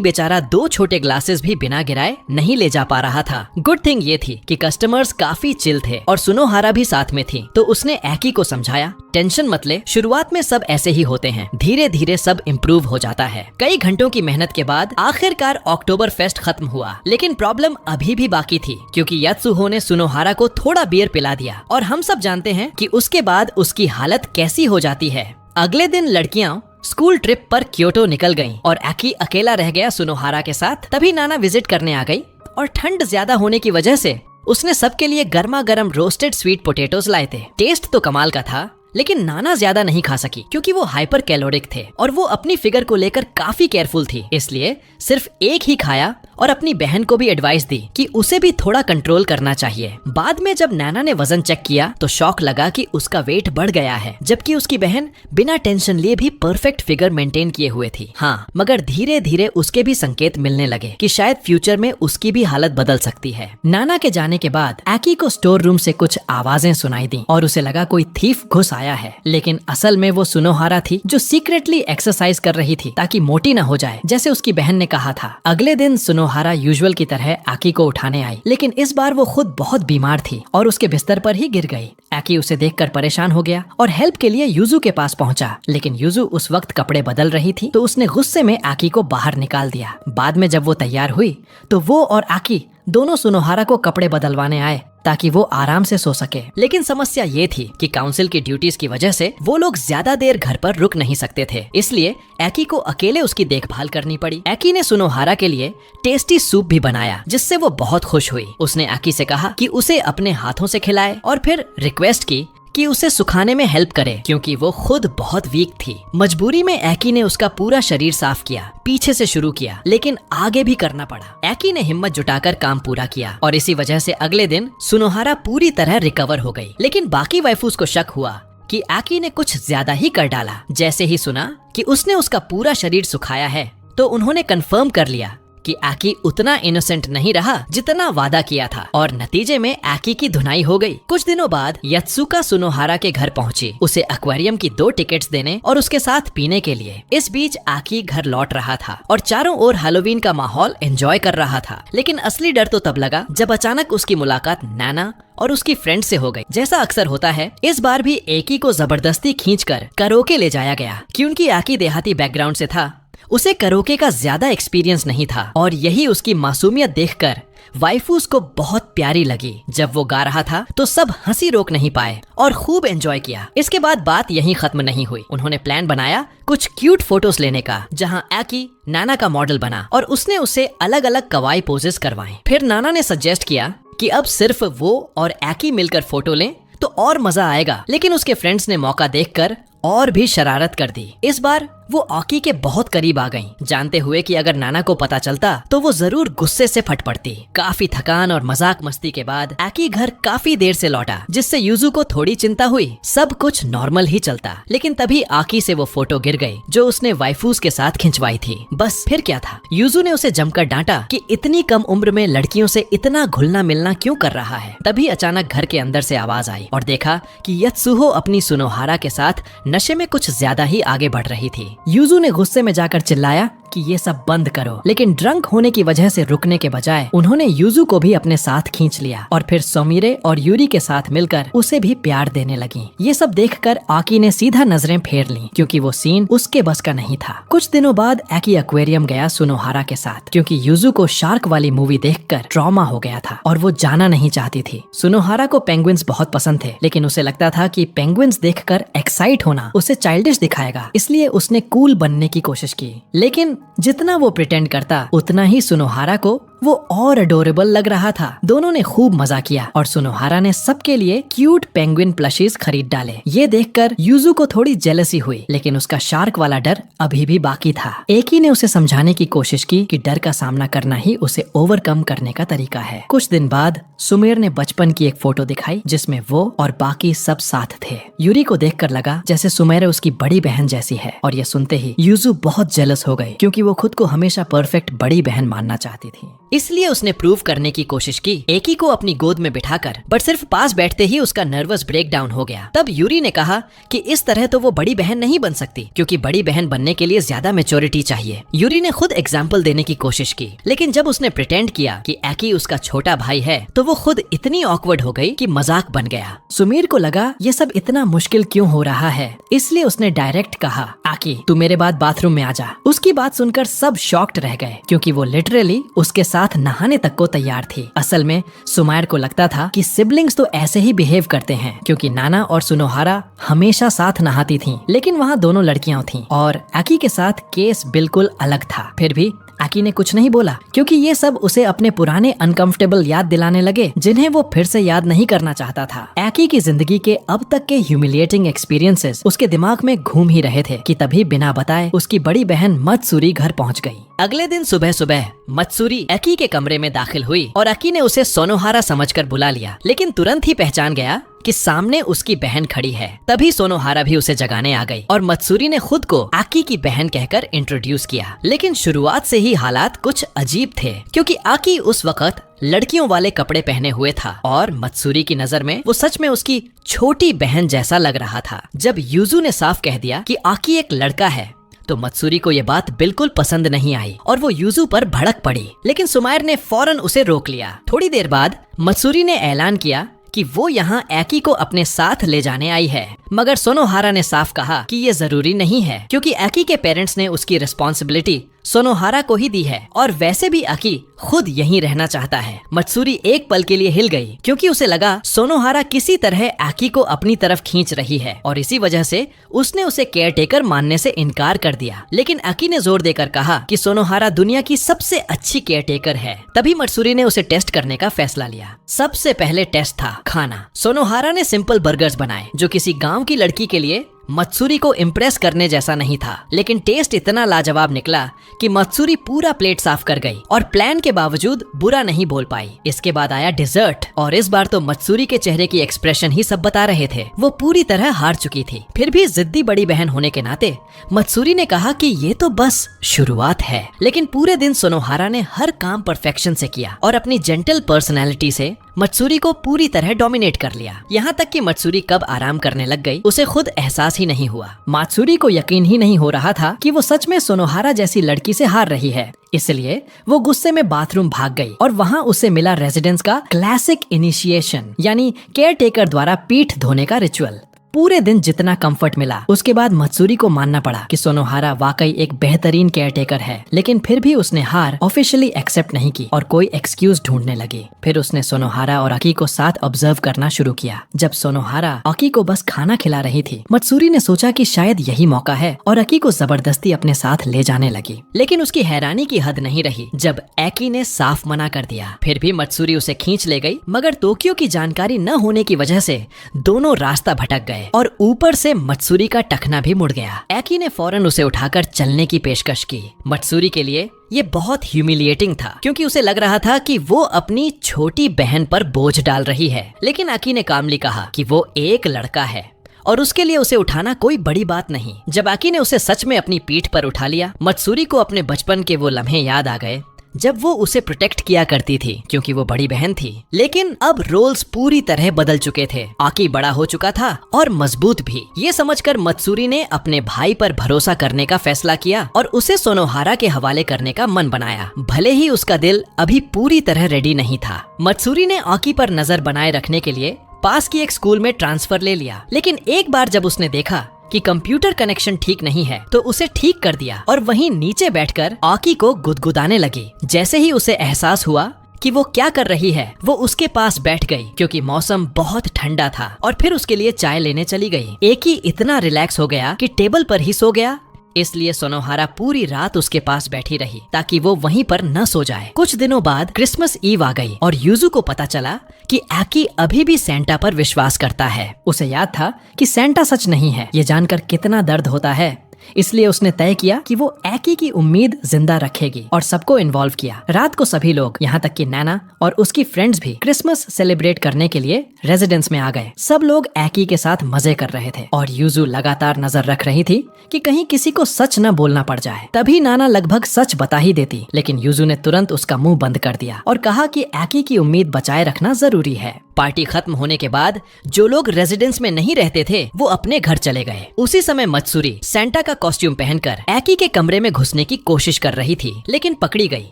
बेचारा 2 छोटे ग्लासेस भी बिना गिराए नहीं ले जा पा रहा था। गुड थिंग ये थी कि कस्टमर्स काफी चिल थे और सुनोहारा भी साथ में थी, तो उसने एकी को समझाया, टेंशन मत ले, शुरुआत में सब ऐसे ही होते हैं, धीरे धीरे सब इम्प्रूव हो जाता है। कई घंटों की मेहनत के बाद आखिरकार अक्टूबर फेस्ट खत्म हुआ, लेकिन प्रॉब्लम अभी भी बाकी थी क्योंकि यत्सुहो ने सुनोहारा को थोड़ा बियर पिला दिया और हम सब जानते हैं कि उसके बाद उसकी हालत कैसी हो जाती है। अगले दिन लड़कियां स्कूल ट्रिप पर क्योटो निकल गईं और एकी अकेला रह गया सुनोहारा के साथ। तभी नाना विजिट करने आ गई और ठंड ज्यादा होने की वजह से उसने सबके लिए गर्मा गर्म रोस्टेड स्वीट पोटैटोस लाए थे। टेस्ट तो कमाल का था, लेकिन नाना ज्यादा नहीं खा सकी क्योंकि वो हाइपर कैलोरिक थे और वो अपनी फिगर को लेकर काफी केयरफुल थी, इसलिए सिर्फ एक ही खाया और अपनी बहन को भी एडवाइस दी कि उसे भी थोड़ा कंट्रोल करना चाहिए। बाद में जब नैना ने वजन चेक किया तो शॉक लगा कि उसका वेट बढ़ गया है, जबकि उसकी बहन बिना टेंशन लिए भी परफेक्ट फिगर मेंटेन किए हुए थी। हाँ, मगर धीरे धीरे उसके भी संकेत मिलने लगे कि शायद फ्यूचर में उसकी भी हालत बदल सकती है। नाना के जाने के बाद एकी को स्टोर रूम से कुछ आवाजें सुनाई दी और उसे लगा कोई थीफ घुस आया है, लेकिन असल में वो सुनोहारा थी जो सीक्रेटली एक्सरसाइज कर रही थी ताकि मोटी न हो जाए, जैसे उसकी बहन ने कहा था। अगले दिन सुनोहारा यूजुअल की तरह आकी को उठाने आई, लेकिन इस बार वो खुद बहुत बीमार थी और उसके बिस्तर पर ही गिर गई। आकी उसे देखकर परेशान हो गया और हेल्प के लिए यूजू के पास पहुंचा, लेकिन यूजू उस वक्त कपड़े बदल रही थी तो उसने गुस्से में आकी को बाहर निकाल दिया। बाद में जब वो तैयार हुई तो वो और आकी दोनों सुनोहारा को कपड़े बदलवाने आए ताकि वो आराम से सो सके। लेकिन समस्या ये थी कि काउंसिल की ड्यूटीज की वजह से वो लोग ज्यादा देर घर पर रुक नहीं सकते थे, इसलिए एकी को अकेले उसकी देखभाल करनी पड़ी। एकी ने सुनोहारा के लिए टेस्टी सूप भी बनाया जिससे वो बहुत खुश हुई। उसने एकी से कहा कि उसे अपने हाथों से खिलाए और फिर रिक्वेस्ट की कि उसे सुखाने में हेल्प करे क्योंकि वो खुद बहुत वीक थी। मजबूरी में एकी ने उसका पूरा शरीर साफ किया, पीछे से शुरू किया, लेकिन आगे भी करना पड़ा। एकी ने हिम्मत जुटाकर काम पूरा किया और इसी वजह से अगले दिन सुनोहारा पूरी तरह रिकवर हो गई। लेकिन बाकी वाइफूस को शक हुआ कि एकी ने कुछ ज्यादा ही कर डाला। जैसे ही सुना कि उसने उसका पूरा शरीर सुखाया है तो उन्होंने कंफर्म कर लिया कि आकी उतना इनोसेंट नहीं रहा जितना वादा किया था और नतीजे में आकी की धुनाई हो गई। कुछ दिनों बाद यत्सुका सुनोहारा के घर पहुंची, उसे एक्वेरियम की 2 टिकट्स देने और उसके साथ पीने के लिए। इस बीच आकी घर लौट रहा था और चारों ओर हैलोवीन का माहौल एंजॉय कर रहा था, लेकिन असली डर तो तब लगा जब अचानक उसकी मुलाकात नैना और उसकी फ्रेंड से हो गई। जैसा अक्सर होता है, इस बार भी एकी को जबरदस्ती खींचकर कराओके ले जाया गया। क्योंकि आकी देहाती बैकग्राउंड से था, उसे कराओके का ज्यादा एक्सपीरियंस नहीं था और यही उसकी मासूमियत देखकर वाइफूस को बहुत प्यारी लगी। जब वो गा रहा था तो सब हंसी रोक नहीं पाए और खूब एंजॉय किया। इसके बाद बात यहीं खत्म नहीं हुई। उन्होंने प्लान बनाया कुछ क्यूट फोटोज लेने का, जहां आकी नाना का मॉडल बना और उसने उसे अलग अलग कवाई पोजेस करवाए। फिर नाना ने सजेस्ट किया कि अब सिर्फ वो और आकी मिलकर फोटो लें तो और मजा आएगा, लेकिन उसके फ्रेंड्स ने मौका देखकर और भी शरारत कर दी। इस बार वो आकी के बहुत करीब आ गईं, जानते हुए कि अगर नाना को पता चलता तो वो जरूर गुस्से से फट पड़ती। काफी थकान और मजाक मस्ती के बाद आकी घर काफी देर से लौटा, जिससे यूजू को थोड़ी चिंता हुई। सब कुछ नॉर्मल ही चलता, लेकिन तभी आकी से वो फोटो गिर गई जो उसने वाइफूस के साथ खिंचवाई थी। बस फिर क्या था, यूजू ने उसे जमकर डांटा कि इतनी कम उम्र में लड़कियों से इतना घुलना मिलना क्यों कर रहा है। तभी अचानक घर के अंदर से आवाज आई और देखा कि यत्सुहो अपनी सुनोहारा के साथ नशे में कुछ ज्यादा ही आगे बढ़ रही थी। यूजू ने गुस्से में जाकर चिल्लाया कि ये सब बंद करो, लेकिन ड्रंक होने की वजह से रुकने के बजाय उन्होंने यूजू को भी अपने साथ खींच लिया और फिर सोमिरे और यूरी के साथ मिलकर उसे भी प्यार देने लगी। ये सब देखकर आकी ने सीधा नजरें फेर ली, क्योंकि वो सीन उसके बस का नहीं था। कुछ दिनों बाद आकी एक्वेरियम गया सुनोहारा के साथ, क्योंकि यूजू को शार्क वाली मूवी देखकर ट्रॉमा हो गया था और वो जाना नहीं चाहती थी। सुनोहारा को पेंगुइन्स बहुत पसंद थे, लेकिन उसे लगता था कि पेंगुइन्स देखकर एक्साइट होना उसे चाइल्डिश दिखाएगा, इसलिए उसने कूल बनने की कोशिश की। लेकिन जितना वो प्रिटेंड करता उतना ही सुनोहारा को वो और अडोरेबल लग रहा था। दोनों ने खूब मजा किया और सुनोहारा ने सबके लिए क्यूट पेंगुइन प्लशीज खरीद डाले। ये देखकर यूजू को थोड़ी जेलसी हुई, लेकिन उसका शार्क वाला डर अभी भी बाकी था। एकी ने उसे समझाने की कोशिश की कि डर का सामना करना ही उसे ओवरकम करने का तरीका है। कुछ दिन बाद सुमेर ने बचपन की एक फोटो दिखाई जिसमें वो और बाकी सब साथ थे। यूरी को देखकर लगा जैसे सुमेर उसकी बड़ी बहन जैसी है, और ये सुनते ही यूजू बहुत जेलस हो गई, क्योंकि वो खुद को हमेशा परफेक्ट बड़ी बहन मानना चाहती थी। इसलिए उसने प्रूव करने की कोशिश की एकी को अपनी गोद में बिठाकर, बट सिर्फ पास बैठते ही उसका नर्वस ब्रेकडाउन हो गया। तब यूरी ने कहा कि इस तरह तो वो बड़ी बहन नहीं बन सकती, क्योंकि बड़ी बहन बनने के लिए ज्यादा मैच्योरिटी चाहिए। यूरी ने खुद एग्जाम्पल देने की कोशिश की, लेकिन जब उसने प्रिटेंड किया कि एकी उसका छोटा भाई है तो वो खुद इतनी ऑकवर्ड हो गई कि मजाक बन गया। सुमीर को लगा ये सब इतना मुश्किल क्यों हो रहा है, इसलिए उसने डायरेक्ट कहा, आकी तू मेरे बाद बाथरूम में आ जा। उसकी बात सुनकर सब शॉक्ड रह गए, क्योंकि वो लिटरली उसके साथ नहाने तक को तैयार थी। असल में सुमायर को लगता था कि सिबलिंग्स तो ऐसे ही बिहेव करते हैं, क्योंकि नाना और सुनोहारा हमेशा साथ नहाती थीं, लेकिन वहाँ दोनों लड़कियां थीं और आकी के साथ केस बिल्कुल अलग था। फिर भी आकी ने कुछ नहीं बोला, क्योंकि ये सब उसे अपने पुराने अनकंफर्टेबल याद दिलाने लगे, जिन्हें वो फिर से याद नहीं करना चाहता था। आकी की जिंदगी के अब तक के ह्यूमिलिएटिंग एक्सपीरियंसेस उसके दिमाग में घूम ही रहे थे कि तभी बिना बताए उसकी बड़ी बहन मत्सुरी घर पहुंच गई। अगले दिन सुबह सुबह मत्सुरी आकी के कमरे में दाखिल हुई और आकी ने उसे सोनोहारा समझकर बुला लिया, लेकिन तुरंत ही पहचान गया कि सामने उसकी बहन खड़ी है। तभी सोनोहारा भी उसे जगाने आ गई और मत्सुरी ने खुद को आकी की बहन कहकर इंट्रोड्यूस किया। लेकिन शुरुआत से ही हालात कुछ अजीब थे, क्योंकि आकी उस वक्त लड़कियों वाले कपड़े पहने हुए था और मत्सुरी की नजर में वो सच में उसकी छोटी बहन जैसा लग रहा था। जब यूजू ने साफ कह दिया कि आकी एक लड़का है तो मत्सुरी को ये बात बिल्कुल पसंद नहीं आई और वो यूजू पर भड़क पड़ी, लेकिन सुमायर ने फौरन उसे रोक लिया। थोड़ी देर बाद मत्सुरी ने ऐलान किया कि वो यहाँ आकी को अपने साथ ले जाने आई है, मगर सोनोहारा ने साफ कहा कि ये जरूरी नहीं है, क्योंकि आकी के पेरेंट्स ने उसकी रिस्पॉन्सिबिलिटी सोनोहारा को ही दी है और वैसे भी आकी खुद यहीं रहना चाहता है। मत्सुरी एक पल के लिए हिल गई, क्योंकि उसे लगा सोनोहारा किसी तरह आकी को अपनी तरफ खींच रही है और इसी वजह से उसने उसे केयरटेकर मानने से इनकार कर दिया। लेकिन आकी ने जोर देकर कहा कि सोनोहारा दुनिया की सबसे अच्छी केयरटेकर है। तभी मत्सुरी ने उसे टेस्ट करने का फैसला लिया। सबसे पहले टेस्ट था खाना। सोनोहारा ने सिंपल बर्गर्स बनाए, जो किसी गाँव की लड़की के लिए मत्सुरी को इम्प्रेस करने जैसा नहीं था, लेकिन टेस्ट इतना लाजवाब निकला कि मत्सुरी पूरा प्लेट साफ कर गई और प्लान के बावजूद बुरा नहीं बोल पाई। इसके बाद आया डिजर्ट और इस बार तो मत्सुरी के चेहरे की एक्सप्रेशन ही सब बता रहे थे। वो पूरी तरह हार चुकी थी। फिर भी जिद्दी बड़ी बहन होने के नाते मत्सुरी ने कहा कि ये तो बस शुरुआत है। लेकिन पूरे दिन सोनोहारा ने हर काम परफेक्शन से किया और अपनी जेंटल पर्सनैलिटी से मत्सुरी को पूरी तरह डोमिनेट कर लिया। यहाँ तक कि मत्सुरी कब आराम करने लग गई उसे खुद एहसास ही नहीं हुआ। मत्सुरी को यकीन ही नहीं हो रहा था कि वो सच में सोनोहारा जैसी लड़की से हार रही है, इसलिए वो गुस्से में बाथरूम भाग गई और वहाँ उसे मिला रेजिडेंस का क्लासिक इनिशिएशन, यानी केयरटेकर द्वारा पीठ धोने का रिचुअल। पूरे दिन जितना कंफर्ट मिला उसके बाद मत्सुरी को मानना पड़ा कि सोनोहारा वाकई एक बेहतरीन केयरटेकर है, लेकिन फिर भी उसने हार ऑफिशियली एक्सेप्ट नहीं की और कोई एक्सक्यूज ढूंढने लगी। फिर उसने सोनोहारा और आकी को साथ ऑब्जर्व करना शुरू किया। जब सोनोहारा आकी को बस खाना खिला रही थी, मत्सुरी ने सोचा कि शायद यही मौका है और आकी को जबरदस्ती अपने साथ ले जाने लगी। लेकिन उसकी हैरानी की हद नहीं रही जब आकी ने साफ मना कर दिया। फिर भी मत्सुरी उसे खींच ले गई, मगर तोक्यो की जानकारी न होने की वजह से दोनों रास्ता भटक गए और ऊपर से मत्सुरी का टखना भी मुड़ गया। आकी ने फौरन उसे उठाकर चलने की पेशकश की। मत्सुरी के लिए ये बहुत ह्यूमिलिएटिंग था, क्योंकि उसे लग रहा था कि वो अपनी छोटी बहन पर बोझ डाल रही है। लेकिन आकी ने कामली कहा कि वो एक लड़का है और उसके लिए उसे उठाना कोई बड़ी बात नहीं। जब आकी ने उसे सच में अपनी पीठ पर उठा लिया, मत्सुरी को अपने बचपन के वो लम्हे याद आ गए जब वो उसे प्रोटेक्ट किया करती थी क्योंकि वो बड़ी बहन थी। लेकिन अब रोल्स पूरी तरह बदल चुके थे। आकी बड़ा हो चुका था और मजबूत भी। ये समझकर मत्सुरी ने अपने भाई पर भरोसा करने का फैसला किया और उसे सोनोहारा के हवाले करने का मन बनाया, भले ही उसका दिल अभी पूरी तरह रेडी नहीं था। मत्सुरी ने आकी पर नजर बनाए रखने के लिए पास की एक स्कूल में ट्रांसफर ले लिया। लेकिन एक बार जब उसने देखा कि कंप्यूटर कनेक्शन ठीक नहीं है तो उसे ठीक कर दिया और वहीं नीचे बैठकर आकी को गुदगुदाने लगी। जैसे ही उसे एहसास हुआ कि वो क्या कर रही है, वो उसके पास बैठ गई क्योंकि मौसम बहुत ठंडा था और फिर उसके लिए चाय लेने चली गई। एकी इतना रिलैक्स हो गया कि टेबल पर ही सो गया। इसलिए सोनोहारा पूरी रात उसके पास बैठी रही ताकि वो वहीं पर न सो जाए। कुछ दिनों बाद क्रिसमस ईव आ गई और यूजू को पता चला कि आकी अभी भी सेंटा पर विश्वास करता है। उसे याद था कि सेंटा सच नहीं है। ये जानकर कितना दर्द होता है, इसलिए उसने तय किया कि वो आकी की उम्मीद जिंदा रखेगी और सबको इन्वॉल्व किया। रात को सभी लोग, यहाँ तक कि नैना और उसकी फ्रेंड्स भी क्रिसमस सेलिब्रेट करने के लिए रेजिडेंस में आ गए। सब लोग आकी के साथ मजे कर रहे थे और यूजू लगातार नजर रख रही थी कि कहीं किसी को सच न बोलना पड़ जाए। तभी नाना लगभग सच बता ही देती, लेकिन यूजू ने तुरंत उसका मुंह बंद कर दिया और कहा कि आकी की उम्मीद बचाए रखना जरूरी है। पार्टी खत्म होने के बाद जो लोग रेजिडेंस में नहीं रहते थे वो अपने घर चले गए। उसी समय मत्सुरी सेंटा का कॉस्ट्यूम पहनकर आकी के कमरे में घुसने की कोशिश कर रही थी, लेकिन पकड़ी गई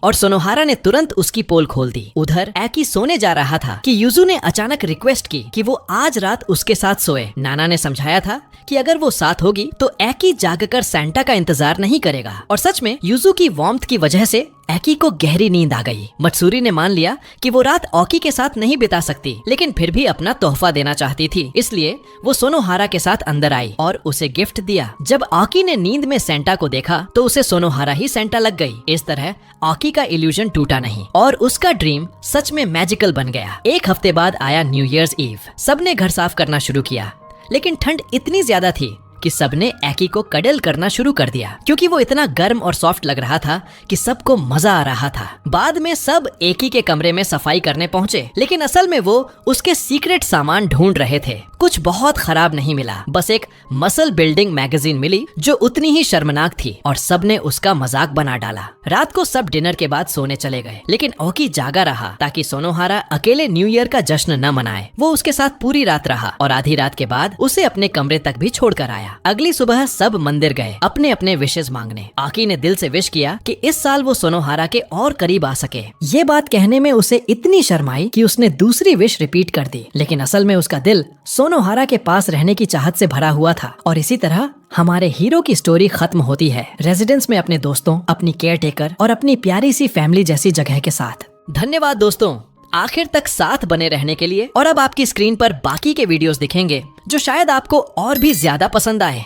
और सोनोहारा ने तुरंत उसकी पोल खोल दी। उधर आकी सोने जा रहा था कि यूजू ने अचानक रिक्वेस्ट की कि वो आज रात उसके साथ सोए। नाना ने समझाया था कि अगर वो साथ होगी तो आकी जागकर सेंटा का इंतजार नहीं करेगा और सच में यूजू की वार्मथ की वजह से आकी को गहरी नींद आ गई। मत्सुरी ने मान लिया कि वो रात आकी के साथ नहीं बिता सकती, लेकिन फिर भी अपना तोहफा देना चाहती थी, इसलिए वो सोनोहारा के साथ अंदर आई और उसे गिफ्ट दिया। जब आकी ने नींद में सेंटा को देखा तो उसे सोनोहारा ही सेंटा लग गई। इस तरह आकी का इल्यूजन टूटा नहीं और उसका ड्रीम सच में मैजिकल बन गया। एक हफ्ते बाद आया न्यू ईयर्स ईव। सबने घर साफ करना शुरू किया, लेकिन ठंड इतनी ज्यादा थी कि सबने आकी को कडल करना शुरू कर दिया क्योंकि वो इतना गर्म और सॉफ्ट लग रहा था कि सबको मजा आ रहा था। बाद में सब आकी के कमरे में सफाई करने पहुंचे, लेकिन असल में वो उसके सीक्रेट सामान ढूंढ रहे थे। कुछ बहुत खराब नहीं मिला, बस एक मसल बिल्डिंग मैगजीन मिली जो उतनी ही शर्मनाक थी और सबने उसका मजाक बना डाला। रात को सब डिनर के बाद सोने चले गए, लेकिन आकी जागा रहा ताकि सोनोहारा अकेले न्यू ईयर का जश्न न मनाए। वो उसके साथ पूरी रात रहा और आधी रात के बाद उसे अपने कमरे तक भी छोड़कर आया। अगली सुबह सब मंदिर गए अपने अपने विशेष मांगने। आकी ने दिल से विश किया कि इस साल वो सोनोहारा के और करीब आ सके। ये बात कहने में उसे इतनी शर्म आई कि उसने दूसरी विश रिपीट कर दी, लेकिन असल में उसका दिल सोनोहारा के पास रहने की चाहत से भरा हुआ था। और इसी तरह हमारे हीरो की स्टोरी खत्म होती है रेजिडेंस में अपने दोस्तों, अपनी केयर टेकर और अपनी प्यारी सी फैमिली जैसी जगह के साथ। धन्यवाद दोस्तों आखिर तक साथ बने रहने के लिए। और अब आपकी स्क्रीन पर बाकी के वीडियोस दिखेंगे जो शायद आपको और भी ज्यादा पसंद आए।